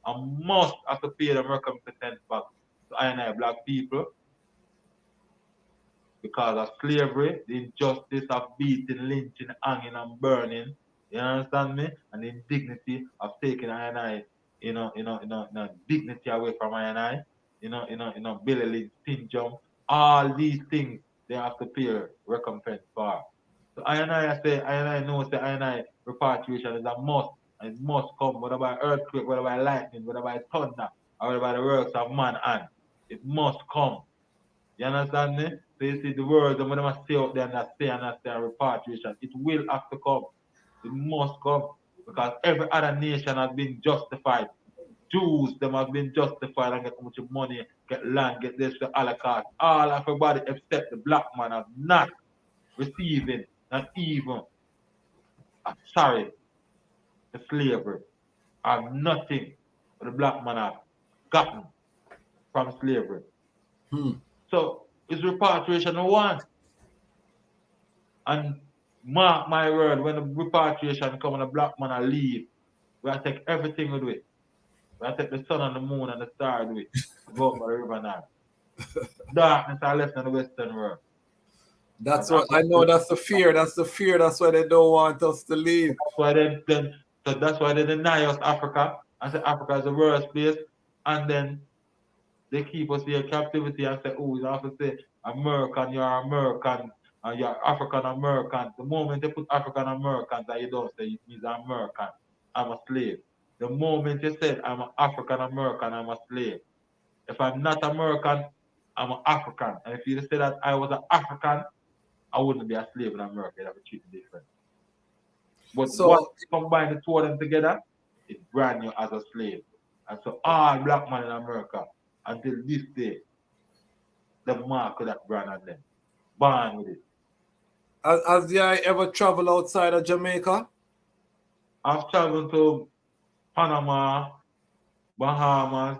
have to pay them recompense back to I black people because of slavery, the injustice of beating, lynching, hanging, and burning. You understand me? And the indignity of taking dignity away from Billy Lynch, Pin Jump, all these things they have to pay recompense for. So I know say repatriation is a must, and it must come, whether by earthquake, whether by lightning, whether by thunder, or whether by the works of man hand. It must come. You understand me? So you see the words and when I stay out there and stay repatriation, it will have to come. It must come. Because every other nation has been justified. Jews, them have been justified and get much money, get land, get this to a la carte. All everybody except the black man have not receiving, not even sorry, the slavery. have nothing that the black man have gotten from slavery. So it's repatriation one. And mark my word, when the repatriation come and the black man will leave, we'll take everything with it. We'll take the sun and the moon and the stars with it. Go up by the river now. Darkness are left in the western world. That's what I know. That's the fear. That's the fear. That's why they don't want us to leave. That's why they deny us Africa and say Africa is the worst place. And then they keep us here in captivity and say, oh, you have to say American, you're American, and you're African American. The moment they put African Americans that you don't say it means I'm American, I'm a slave. The moment you said I'm an African American, I'm a slave. If I'm not American, I'm an African. And if you say that I was an African, I wouldn't be a slave in America. I'd have to treat it different. But So- once you combine the two of them together, it brand you as a slave. And so all black men in America, until this day, the mark of that brand on them. Born with it. Has the I ever traveled outside of Jamaica? I've traveled to Panama, Bahamas,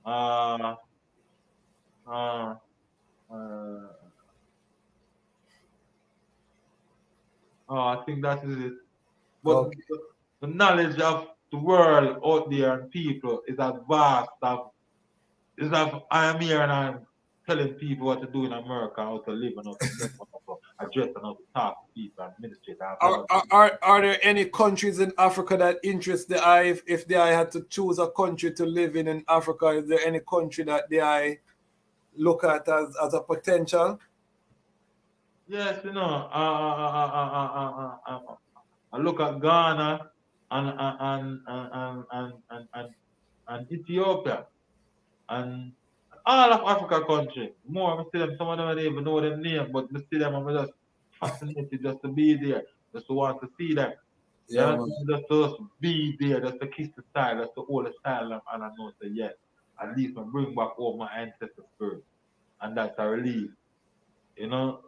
I think that is it. But Okay. the knowledge of the world out there and people is as vast as I am here and I'm telling people what to do in America, how to live and how to live, how to address and how to talk to people and administrate. Are there any countries in Africa that interest the eye? If the eye had to choose a country to live in Africa, is there any country that the eye look at as a potential? Yes, you know, I look at Ghana and Ethiopia and all of Africa country. More, I see them, some of them I don't even know their name, but I see them, I'm just fascinated just to be there, just to want to see them. Yeah, Just to be there, just to kiss the style, just to hold the style, and I know, say, yes, at least I bring back all my ancestor spirit. And that's a relief, you know,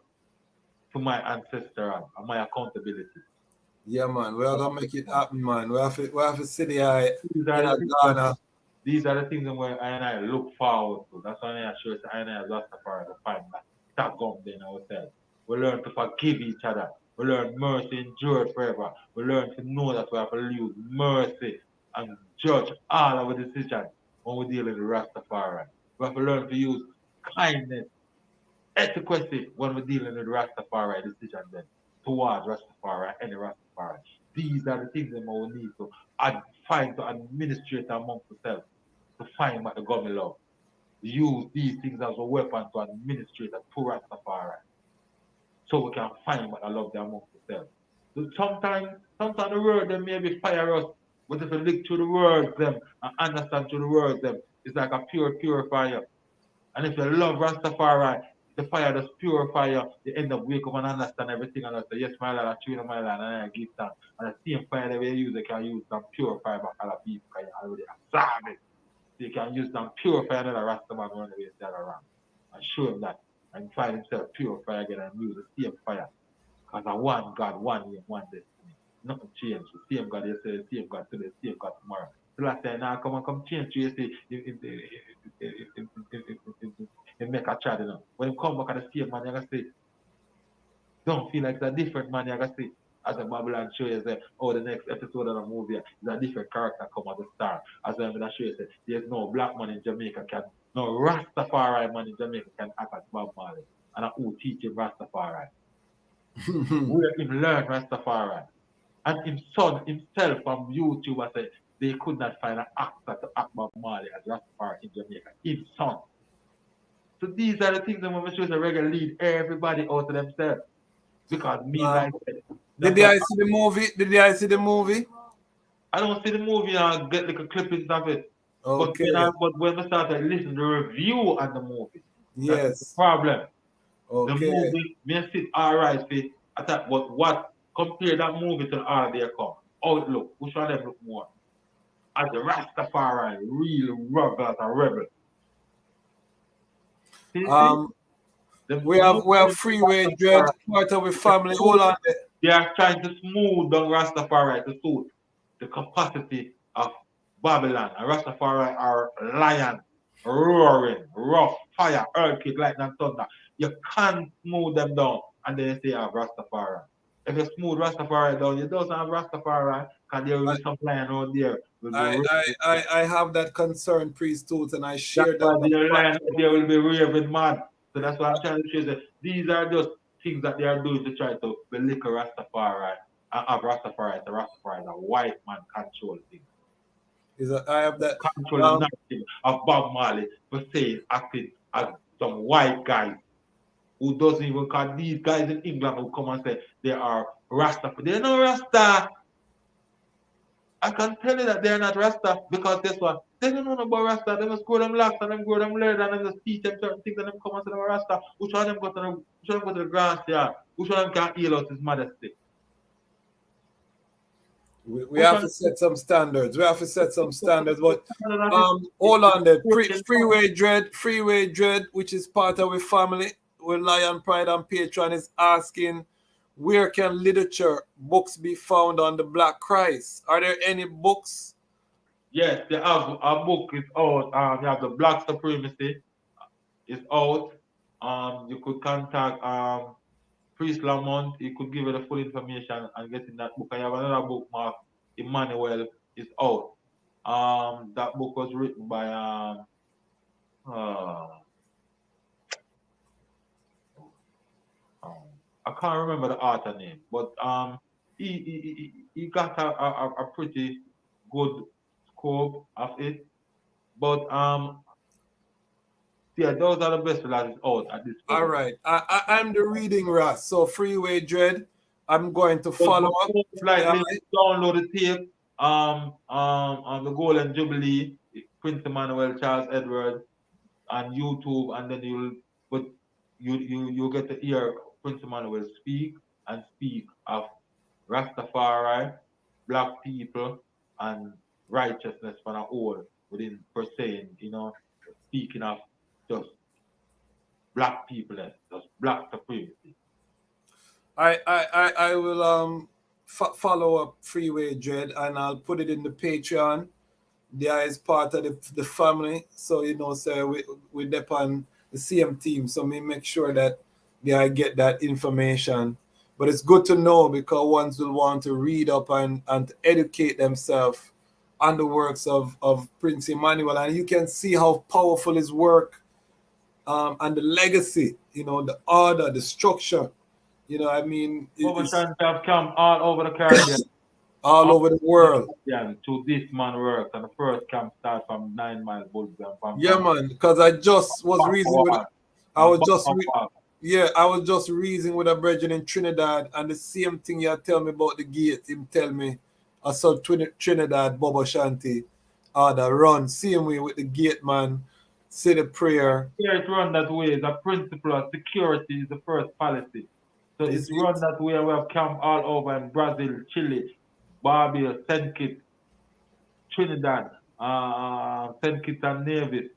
to my ancestor and my accountability. Yeah, man, we are gonna make it happen, man. We have to see the eye in Ghana. These are the things where I and I look forward to. That's why I show I and I Rastafari to find that gum in ourselves. We learn to forgive each other. We learn mercy endure forever. We learn to know that we have to use mercy and judge all our decisions when we deal with Rastafari. We have to learn to use kindness, etiquette when we're dealing with Rastafari decision then towards Rastafari, any Rastafari. These are the things that we need to find to administrate amongst ourselves, to find what the government love. Use these things as a weapon to administrate to Rastafari. So we can find what I love them amongst ourselves. So sometimes the word them maybe fire us, but if you look through the words them and understand through the words them, it's like a pure fire. And if you love Rastafari, the fire just purify you. You end up wake up and understand everything and I say, yes, my Lord, I treat my Lord, and I give thanks. And the same fire that we use, they can use them purify back other people because you already absorb it. So you can use them purify another Rastaman run away the other around. And show him that. And find himself purify again and use the same fire. Because I one God, one name, one destiny. Nothing changed. The same God yesterday, the same God today, the same God tomorrow. So last time now come change you say it make a child, you know. When you come back at the same man, you're gonna say, don't feel like it's a different man, you're gonna say, as a Babylon show you say, oh, the next episode of the movie is a different character come as a star. As I'm gonna show you say, there's no black man in Jamaica no Rastafari man in Jamaica can act as Bob Marley. And who teach him Rastafari. Where him learn Rastafari. And his son himself from YouTube I said they could not find an actor to act Bob Marley as Rastafari in Jamaica. His son. So these are the things that when we choose a regular lead everybody out of themselves. Because me like Did I see the movie? Did I see the movie? I don't see the movie and get like a clippings of it. Okay. But when I start to listen to the review on the movie, yes. That's the problem. Okay. The movie may sit alright for I thought, but what compare that movie to all they come? How it look? Which one of them look more? As a Rastafari, real rebel as a rebel. We have freeway dread, part of the family, all on there. They are trying to smooth down Rastafari to suit the capacity of Babylon. And Rastafari are lion, roaring, rough, fire, earthquake, lightning, and thunder. You can't smooth them down and then say you have Rastafari. If you smooth Rastafari down, you don't have Rastafari, because there will be some lion out there. I have that concern, Priest Toot, and I That's share why that. the lion out there will be raving mad. So that's why I'm trying to show you that these are just things that they are doing to try to belittle Rastafari and have Rastafari. The Rastafari is a white man control thing. I have that. Control the narrative of Bob Marley for saying, acting as some white guys who doesn't even, call these guys in England who come and say they are Rastafari. They're not Rasta. I can tell you that they're not Rasta because guess what? They don't know about Rasta. They just grow them locks and them grow them leather and them just teach them certain things and them come and say they're Rasta. Which one of them go to the grass yard? Which one of them can heal out his modesty? We have to set some standards. We have to set some standards. But hold on there. Freeway Dread, which is part of our family with Lion Pride and Patreon, is asking, where can literature books be found on the Black Christ? Are there any books? Yes, they have a book is out. You have the Black Supremacy is out. You could contact Priest Lamont. He could give you the full information and get in that book. I have another book marked Emmanuel is out. That book was written by I can't remember the author name, but he got a pretty good scope of it. But yeah, those are the best that is out at this point. All right, I'm the reading rat. So Freeway Dread, I'm going to follow up. Download the tape. On the Golden Jubilee, Prince Emmanuel, Charles Edward, on YouTube, and then you'll get to hear Prince Emmanuel speak of Rastafari, black people, and righteousness for the whole within per se, speaking of just black people, just black supremacy. I will follow up Freeway Dread, and I'll put it in the Patreon. There is part of the family, so sir, we depend the same team, so we make sure that I get that information. But it's good to know, because ones will want to read up and educate themselves on the works of Prince Emmanuel, and you can see how powerful his work and the legacy, the order, the structure. I mean, Ashanti have come all over the Caribbean, all over the world. Yeah, to this man work, and the first camp start from 9 Mile Bulls. Yeah, man. Because I just was reasoning with, I was just reasoning with a brethren in Trinidad, and the same thing you tell me about the gate. Him tell me, I saw Trinidad, Bobo Ashanti, the run. Same way with the gate, man. Say the prayer. Yeah, it's run that way. The principle of security is the first policy. So it's run that way. We have camp all over in Brazil, Chile, Barbados, St. Kitts, Trinidad, St. Kitts and Nevis,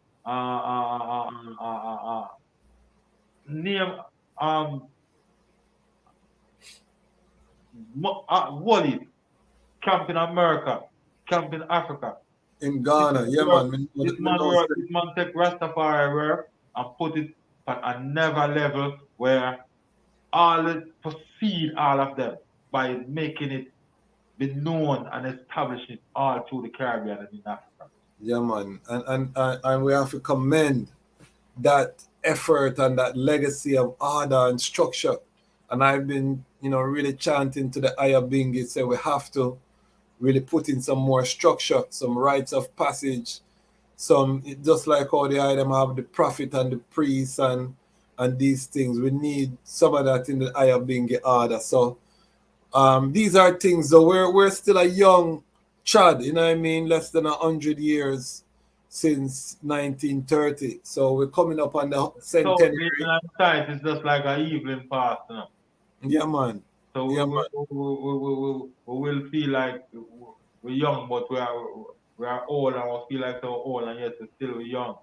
Wally, camp in America, camp in Africa. In Ghana, yeah, man. This man take Rastafari work and put it at another level where proceed all of them by making it be known and establishing it all through the Caribbean and in Africa. Yeah, man. And we have to commend that effort and that legacy of order and structure. And I've been, really chanting to the Ayabingi, say we have to really put in some more structure, some rites of passage, just like how the item have the prophet and the priest and these things. We need some of that in the Ayabingi order. So these are things, though we're still a young chad, less than 100 years since 1930. So we're coming up on the centenary. So it's just like an evening pass, Yeah, man. So we will feel like we're young, but we are old, and we feel like we're old, and yet we're still young.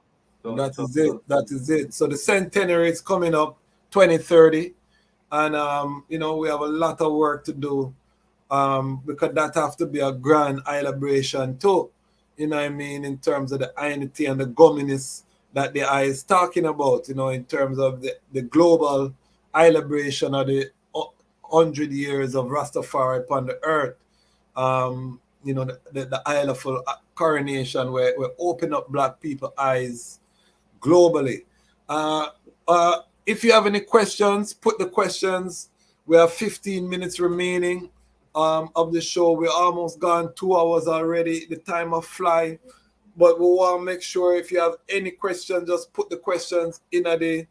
So that is it. So the centenary is coming up 2030, and we have a lot of work to do because that have to be a grand celebration too. You know what I mean? In terms of the unity and the gumminess that the eye is talking about, you know, in terms of the global celebration of the 100 years of Rastafari upon the earth. You know, the Isle of coronation where we open up black people eyes globally. If you have any questions, put the questions. We have 15 minutes remaining of the show. We're almost gone 2 hours already. The time of fly. But we want to make sure if you have any questions, just put the questions in the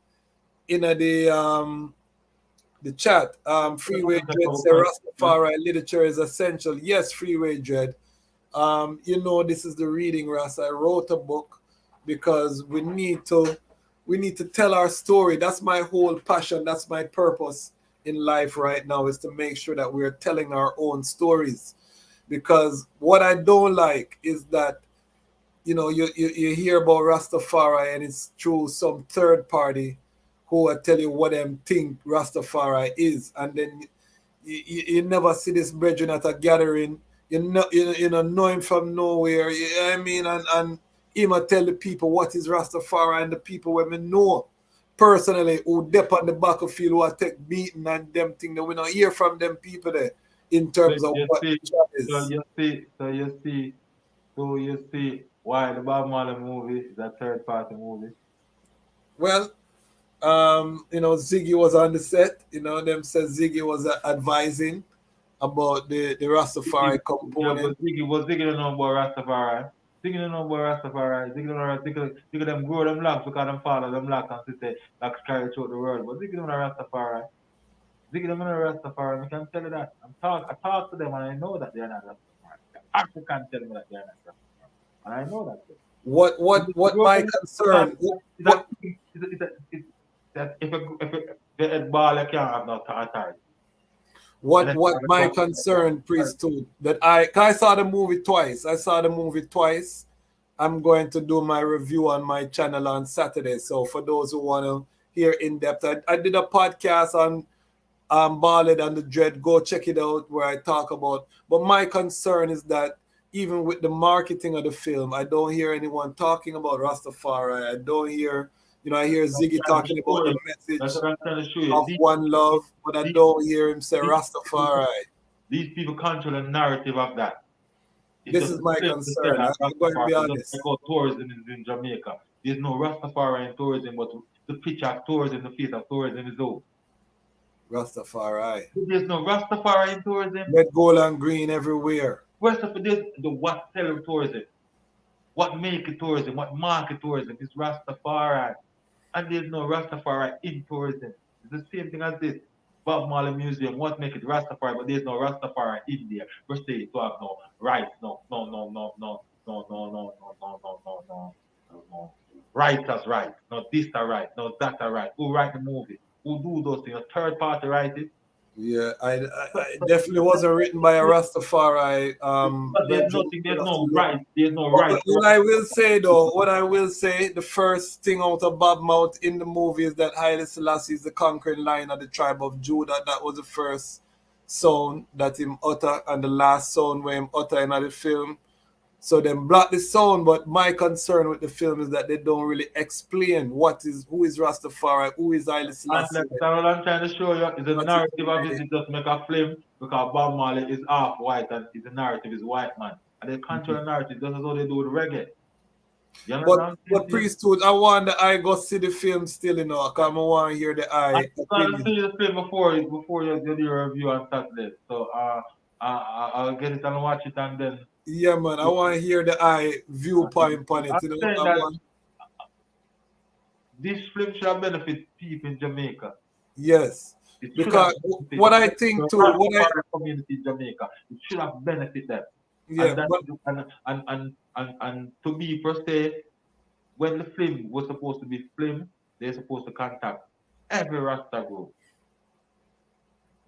chat. Freeway Dread say Rastafari literature is essential. Yes, Freeway Dread. You know, this is the reading, Ras. I wrote a book because we need to tell our story. That's my whole passion. That's my purpose in life right now, is to make sure that we're telling our own stories. Because what I don't like is that, you know, you hear about Rastafari and it's through some third party who will tell you what them think Rastafari is, and then you never see this brethren at a gathering. You know him from nowhere. You know what I mean? And him will tell the people what is Rastafari, and the people when me know personally who dep on the battlefield who are take beating and them thing that we don't hear from them people there in terms of what the job is. So you see why the Bob Marley movie is a third party movie. Well, you know, Ziggy was on the set. You know, them said Ziggy was advising about the Rastafari component. Yeah, but Ziggy don't know about Rastafari. Ziggy don't know about Rastafari. Ziggy don't know Ziggy them grow them locks because them father them lock and say like carry through the world. But Ziggy don't know Rastafari. Ziggy don't know Rastafari. I can tell you that. I talk to them and I know that they're not Rastafari. Actually can tell me that they're not Rastafari. And I know that. What my concern? That if a ball can't have no authority. What my concern, Priest Toot, that I saw the movie twice. I'm going to do my review on my channel on Saturday. So for those who want to hear in depth, I did a podcast on Ballad and the Dread. Go check it out where I talk about. But my concern is that even with the marketing of the film, I don't hear anyone talking about Rastafari. I don't hear, you know, I hear Ziggy talking about the message of one love, but I don't hear him say Rastafari. These people control the narrative of that. This is my concern. I'm going to be honest. Tourism is in Jamaica. There's no Rastafari in tourism, but the picture of tourism, the face of tourism is old. Rastafari. There's no Rastafari in tourism. Red, gold, and green everywhere. Where's the what sell tourism? What make it tourism? What market tourism? It's Rastafari. And there's no Rastafari in tourism. It's the same thing as this. Bob Marley Museum, what make it Rastafari, but there's no Rastafari in there. Per se, to have no right, no. Right as right, no this are right, no that are right. Who write the movie? Who do those things? A third party write it? Yeah, I definitely wasn't written by a Rastafari. But there's no right. What I will say, the first thing out of Bob mouth in the movie is that Haile Selassie is the conquering lion of the tribe of Judah. That was the first sound that him utter, and the last sound where him utter in the film. So them block the sound, but my concern with the film is that they don't really explain who is Rastafari, who is Haile Selassie. That's what I'm trying to show you. Is the narrative of it just make a film because Bob Marley is half white and the narrative is white man. And they control the narrative, that's how they do with reggae. But Priest Toot, I want the eye go see the film still, you know, because I want to hear the eye. I'm going to see the film before you do your review on Saturday. So I'll get it and watch it and then. Yeah, man, I want to hear the eye viewpoint on it. You know, this film should benefit people in Jamaica. Yes, because what I think too, the community in Jamaica, it should have benefited them. Yeah, and to be per se, when the film was supposed to be filmed, they're supposed to contact every Rasta group,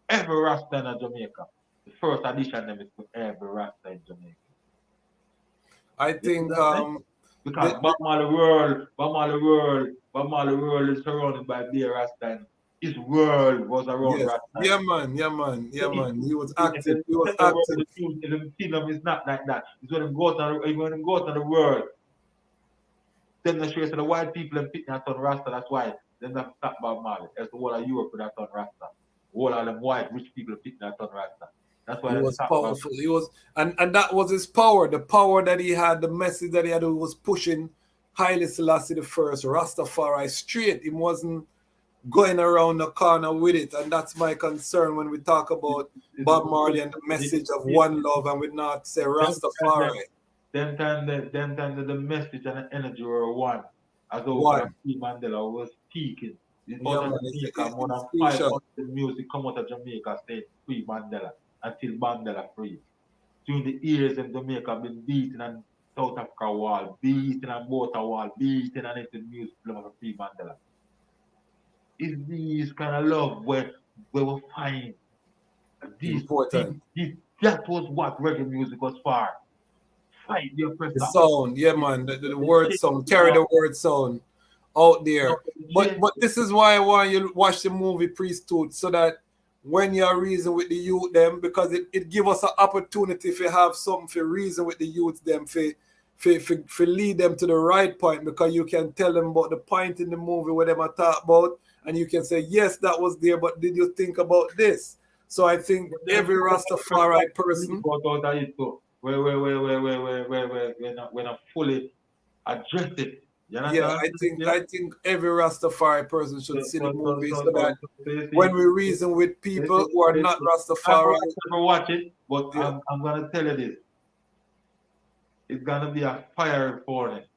every Rasta in Jamaica. The first addition them is to every Rasta in Jamaica. I think because Bob Marley world is surrounded by bare Rasta his world was around Yes. Rasta. Yeah, man. Yeah, man. Yeah, man. He was active. He The was active. kingdom is not like that. It's when him go to the world. Then the show the white people and picking that on Rasta. That's why them not stop Bob Marley. That's the whole of Europe that on Rasta. All of them white rich people picking that on Rasta. That's why He they was stop Bob. powerful. He was, and that was his power. The power that he had, the message that he had, was pushing Haile Selassie the First, Rastafari straight. He wasn't going around the corner with it, and that's my concern when we talk about Bob Marley and the message of one love, and we not say Rastafari. Then the message and the energy were one. As though One. Mandela was speaking. It's Yeah, out of man, Jamaica, more than it's crucial. 500 music come out of Jamaica saying free Mandela until Mandela free. During the years in Jamaica been beaten and South Africa wall, beaten and Bota wall, beaten and into music for free Mandela. It's these kind of love where we find these Important. that was what reggae music was for. Fight the oppressor. The sound, yeah, man, the word sound, carry the word sound out there. But this is why I want you to watch the movie Priest Toot, so that when you're reason with the youth them, because it give us an opportunity to have something for reason with the youth them, for lead them to the right point, because you can tell them about the point in the movie where them are talk about, and you can say, yes, that was there, but did you think about this? So I think every Rastafari person, we're not fully address it. Yeah, I think every Rastafari person should see the movie, so that when we reason with people who are not Rastafari, never watch it, but yeah. I'm gonna tell you this: it's gonna be a fire furnace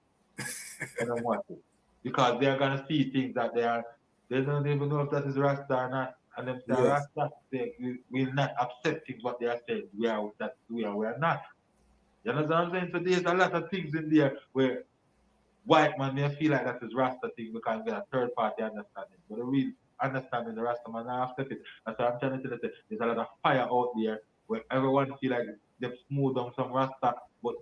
when I watch it, because they're gonna see things that they don't even know if that is Rasta or not, and them say Rasta, we will not accept things what they are saying. We are not. You know what I'm saying? So there's a lot of things in there where white man may feel like that is Rasta thing because there's a third party understanding. But the real understanding the Rasta man I accept it. That's what I'm trying to tell you. There's a lot of fire out there where everyone feel like they've smooth on some Rasta, but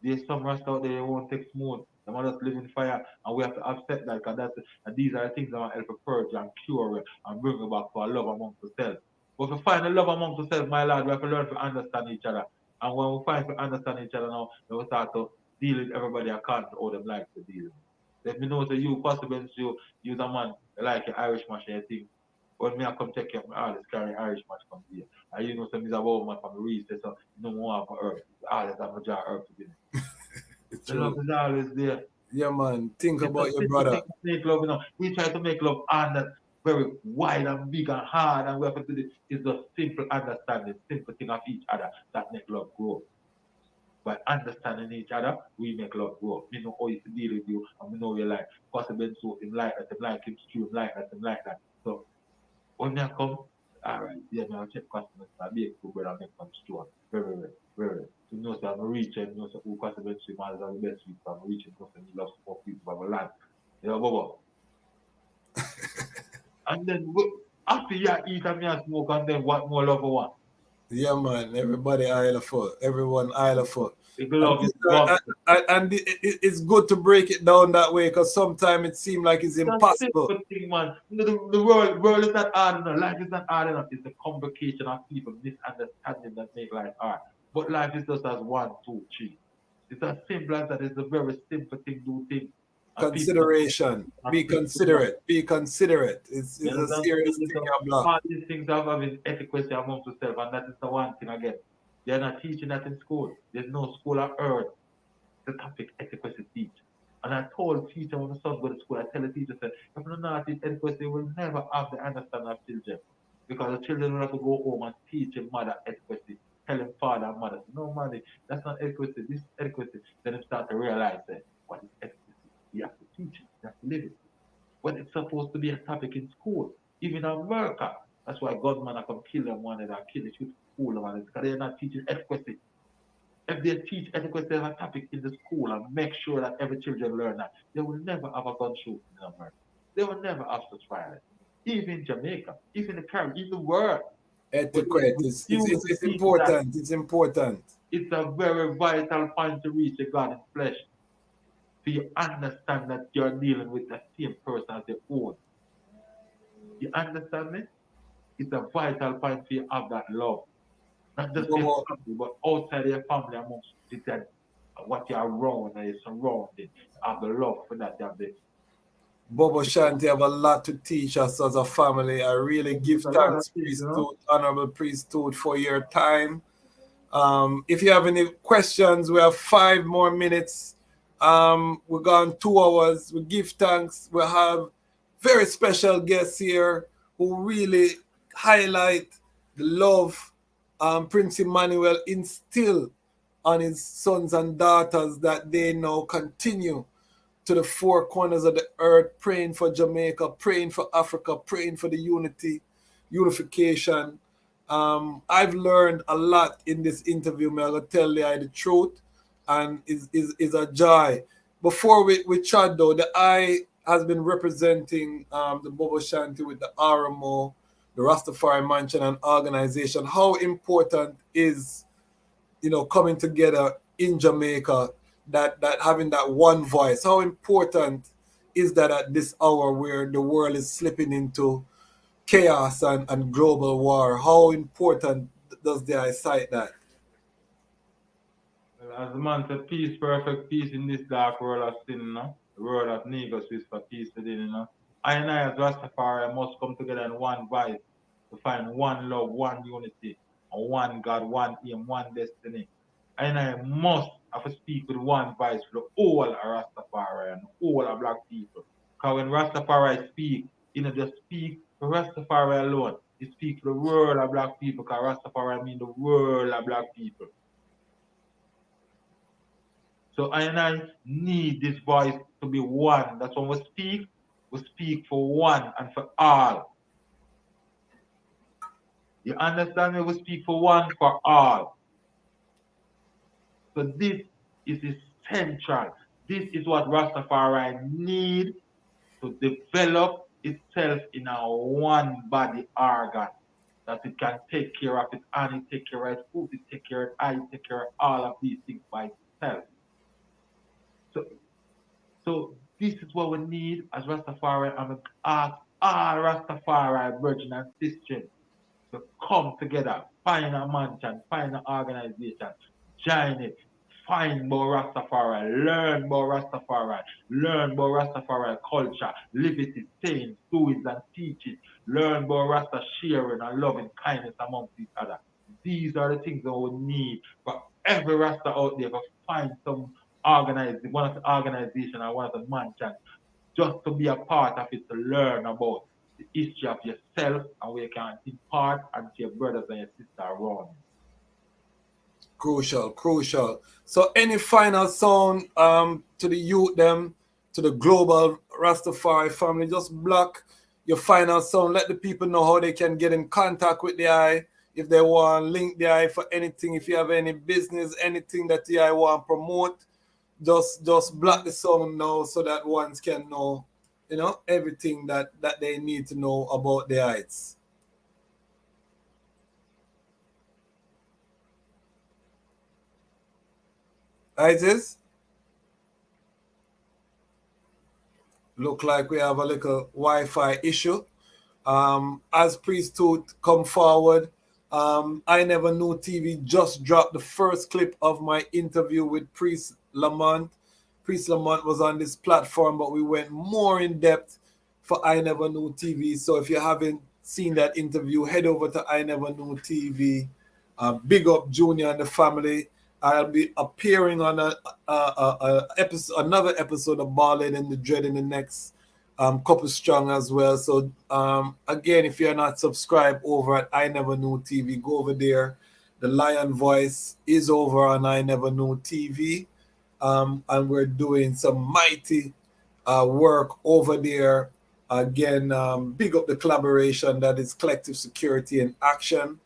there's some Rasta out there who won't take smooth. They want us live in fire, and we have to accept that, because these are the things that want to help purge and cure and bring it back to a love amongst ourselves. But to find the love amongst ourselves, my lord, we have to learn to understand each other. And when we find to understand each other now, then we start to deal with everybody according to how them like to deal with. Let me know that you possibly use a man like an Irish mash and thing. When me I come check out my always carry Irish mash come here. And you know some is about man from the reach, so you know more for earth. Always have a jar earth to be there. The love is always there. Yeah, man. Think about your brother. Make love, you know. We try to make love and that very wide and big and hard, and we have to do this. It's just simple understanding, simple thing of each other that make love grow. By understanding each other, we make love grow. We know how to deal with you, and we know you like. Possibly so him like that, him like him stew, him like that, him like that. So when you come, all right, yeah, I'll check customers, I'll be a cool brother, make some stew. Very. So you know, so I'm reaching, you know, so who possibly so man is the best week, I'm reaching, because he loves more people of a land. You know, Bobo. And then after you eat and you smoke, and then what more love for one? Yeah, man. Everybody Isle of Foot. Everyone Isle of Foot. And it's good to break it down that way, because sometimes it seems like it's impossible. Thing, man. The world is not hard enough. Life is not hard enough. It's the complication of people misunderstanding that make life hard. But life is just as 1, 2, 3. It's as simple as that. It's a very simple thing, do things. Consideration. Be considerate. Be considerate. It's a serious thing. All these things have having etiquette amongst yourself, and that is the one thing again. They're not teaching that in school. There's no school on earth. The topic etiquette teach. And I told teacher when the son go to school, I tell the teacher, if you're not teach etiquette, they will never have the understanding of children. Because the children will have to go home and teach a mother etiquette. Tell him father and mother, no money, that's not etiquette, this is etiquette. Then they start to realize that what is etiquette? You have to teach it, you have to live it. But it's supposed to be a topic in school. Even in America. That's why Godman I come kill them one and I kill the shoot school because they're not teaching etiquette. If they teach etiquette as a topic in the school and make sure that every children learn that, they will never have a gun shooting in America. They will never have such violence. Even in Jamaica, even in the Caribbean, even the world. Etiquette is important. It's important. It's a very vital point to reach the God in flesh. So you understand that you're dealing with the same person as your own. You understand me? It's a vital point for you to have that love. Not just in Bobo, family, but outside your family, amongst the what you're around and you're surrounded. Have the love for that. You have the Bobo Shanti have a lot to teach us as a family. I really give a lot of thanks, things, Priest you know. Toot, Honorable Priest Toot, for your time. If you have any questions, we have 5 more minutes. We're gone 2 hours. We give thanks. We have very special guests here who really highlight the love Prince Emmanuel instilled on his sons and daughters, that they now continue to the 4 corners of the earth, praying for Jamaica, praying for Africa, praying for the unification. I've learned a lot in this interview, man. I'm gonna tell you the truth, and is a joy. Before we chat though, the I has been representing the Bobo Shanti with the RMO, the Rastafari Mansion and organization. How important is, coming together in Jamaica, that having that one voice? How important is that at this hour where the world is slipping into chaos and global war? How important does the I cite that? Well, as the man said, peace, perfect peace in this dark world of sin, you know? The world of negotiates for peace within, you know. I and I as Rastafari must come together in one vibe to find one love, one unity, and one God, one aim, one destiny. I and I must have to speak with one voice for the whole of Rastafari and the whole of black people. Because when Rastafari speak, he not just speak for Rastafari alone. He speak for the world of black people, because Rastafari mean the world of black people. So I and I need this voice to be one. That's when we speak for one and for all. You understand me? We speak for one, for all. So this is essential. This is what Rastafari need to develop itself in a one body organ, that it can take care of its and it take care of its food, it take care of its eye, it take care of all of these things by itself. So this is what we need as Rastafari. I'm ask all Rastafari brethren and sisters to come together, find a mansion, find an organization, join it, find about Rastafari, learn about Rastafari, learn about Rastafari culture, live it, saying, do it and teach it, learn about Rasta sharing and loving kindness amongst each other. These are the things that we need for every Rasta out there to find some one of the organization or one of the mansion, just to be a part of it, to learn about the history of yourself and where you can impart and to your brothers and your sisters around you. Crucial. So any final sound to the youth them, to the global Rastafari family, just block your final sound. Let the people know how they can get in contact with the I, if they want to link the I for anything, if you have any business, anything that the I want to promote, just block the sound now so that ones can know, everything that they need to know about the heights. Isis? Look like we have a little Wi-Fi issue. As Priest Toot come forward, I Never Knew TV just dropped the first clip of my interview with Priest Lamont. Priest Lamont was on this platform, but we went more in depth for I Never Knew TV. So if you haven't seen that interview, head over to I Never Knew TV. Big up Junior and the family. I'll be appearing on another episode of Ballad and the Dread in the next couple strong as well. So again, if you're not subscribed over at I Never Knew TV, go over there. The Lion Voice is over on I Never Knew TV, and we're doing some mighty work over there. Again, big up the collaboration that is Collective Security and Action.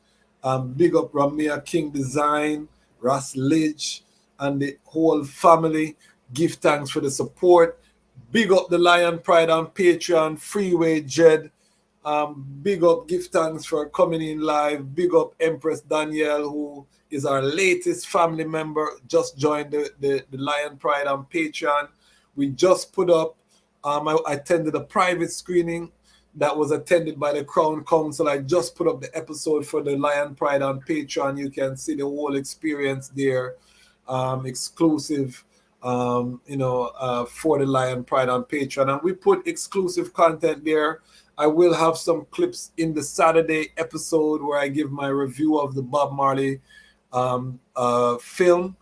Big up Ramia King Design, Ross Lidge, and the whole family. Give thanks for the support. Big up the Lion Pride on Patreon, Freeway Jed. Big up, give thanks for coming in live. Big up Empress Danielle, who is our latest family member, just joined the Lion Pride on Patreon. We just put up, I attended a private screening that was attended by the Crown Council. I just put up the episode for the Lion Pride on Patreon. You can see the whole experience there, exclusive, for the Lion Pride on Patreon. And we put exclusive content there. I will have some clips in the Saturday episode where I give my review of the Bob Marley film.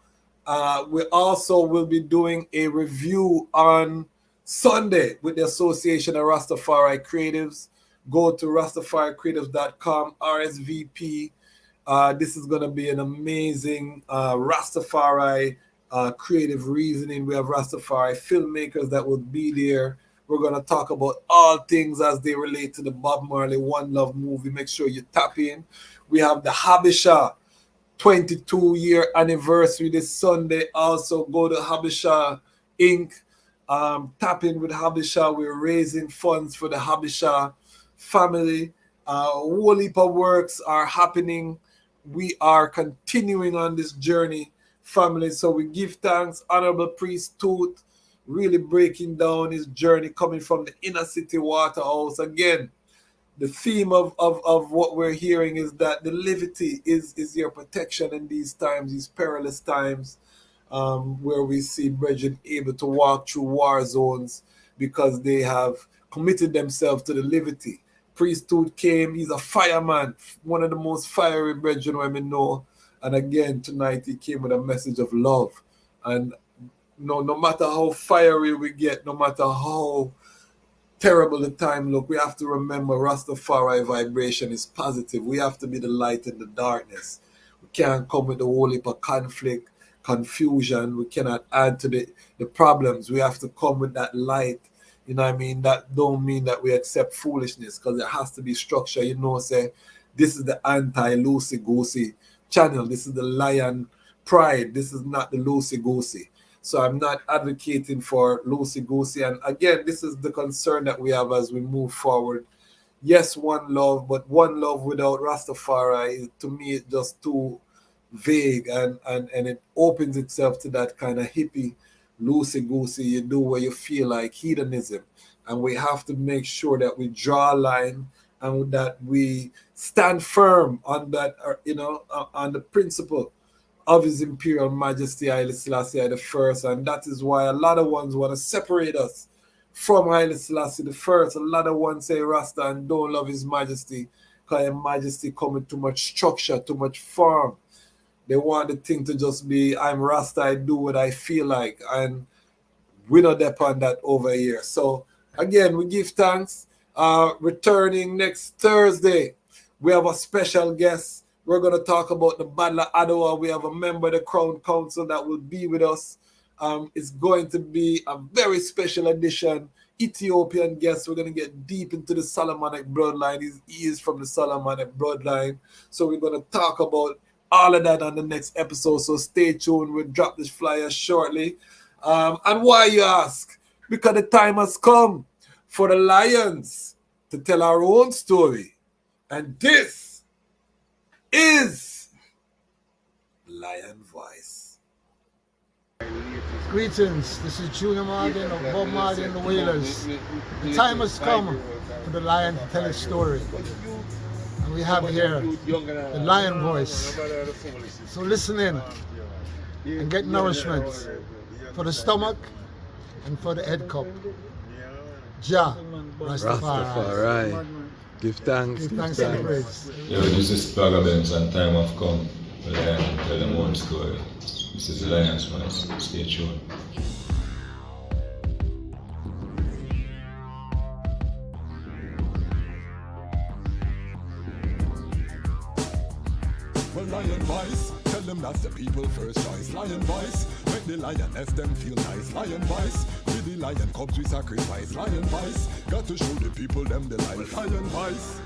We also will be doing a review on Sunday with the Association of Rastafari Creatives. Go to rastafaricreatives.com, RSVP. This is going to be an amazing Rastafari creative reasoning. We have Rastafari filmmakers that will be there. We're going to talk about all things as they relate to the Bob Marley One Love movie. Make sure you tap in. We have the Habisha 22-year anniversary this Sunday. Also, go to Habisha Inc. Tap in with Habisha. We're raising funds for the Habisha family. Whole heap of works are happening. We are continuing on this journey, family. So we give thanks. Honorable Priest Toot, really breaking down his journey coming from the inner city Waterhouse. Again, the theme of what we're hearing is that the levity is your protection in these times, these perilous times, where we see brethren able to walk through war zones because they have committed themselves to the levity. Priest Toot came, he's a fireman, one of the most fiery brethren I know. And again, tonight he came with a message of love. And no matter how fiery we get, no matter how terrible the time look, we have to remember Rastafari vibration is positive. We have to be the light in the darkness. We can't come with the whole heap of conflict, confusion. We cannot add to the problems. We have to come with that light. You know what I mean? That don't mean that we accept foolishness, because there has to be structure. Say, this is the anti-loosey-goosey channel. This is the Lion Pride. This is not the loosey-goosey. So I'm not advocating for loosey-goosey. And again, this is the concern that we have as we move forward. Yes, one love, but one love without Rastafari, to me, it's just too vague, and it opens itself to that kind of hippie, loosey-goosey, you do what you feel like, hedonism. And we have to make sure that we draw a line and that we stand firm on that, on the principle of His Imperial Majesty Haile Selassie I, and that is why a lot of ones want to separate us from Haile Selassie I. A lot of ones say Rasta and don't love His Majesty because His Majesty come with too much structure, too much form. They want the thing to just be, I'm Rasta, I do what I feel like, and we not depend that over here. So again, we give thanks. Returning next Thursday, we have a special guest. We're going to talk about the Battle of Adwa. We have a member of the Crown Council that will be with us. It's going to be a very special edition. Ethiopian guest. We're going to get deep into the Solomonic bloodline. He is from the Solomonic bloodline. So we're going to talk about all of that on the next episode. So stay tuned. We'll drop this flyer shortly. And why, you ask? Because the time has come for the Lions to tell our own story. And this is Lion Voice. Greetings, this is Junior Martin of Bob Marley and the Wailers. The time has come for the Lion to tell his story. And we have here the Lion Voice. So listen in and get nourishment for the stomach and for the head cup. Jah Rastafari. Give thanks. Give thanks and praise. Yo, this is Plugabens and time have come. The Lion tell them one story. This is the Lion's Voice. Stay tuned. Well, Lion Voice, tell them that's the people first choice. Lion Voice, make the lioness them feel nice. Lion Voice, with the lion cubs we sacrifice. Lion Voice, got to show the people them the life. Lion Voice.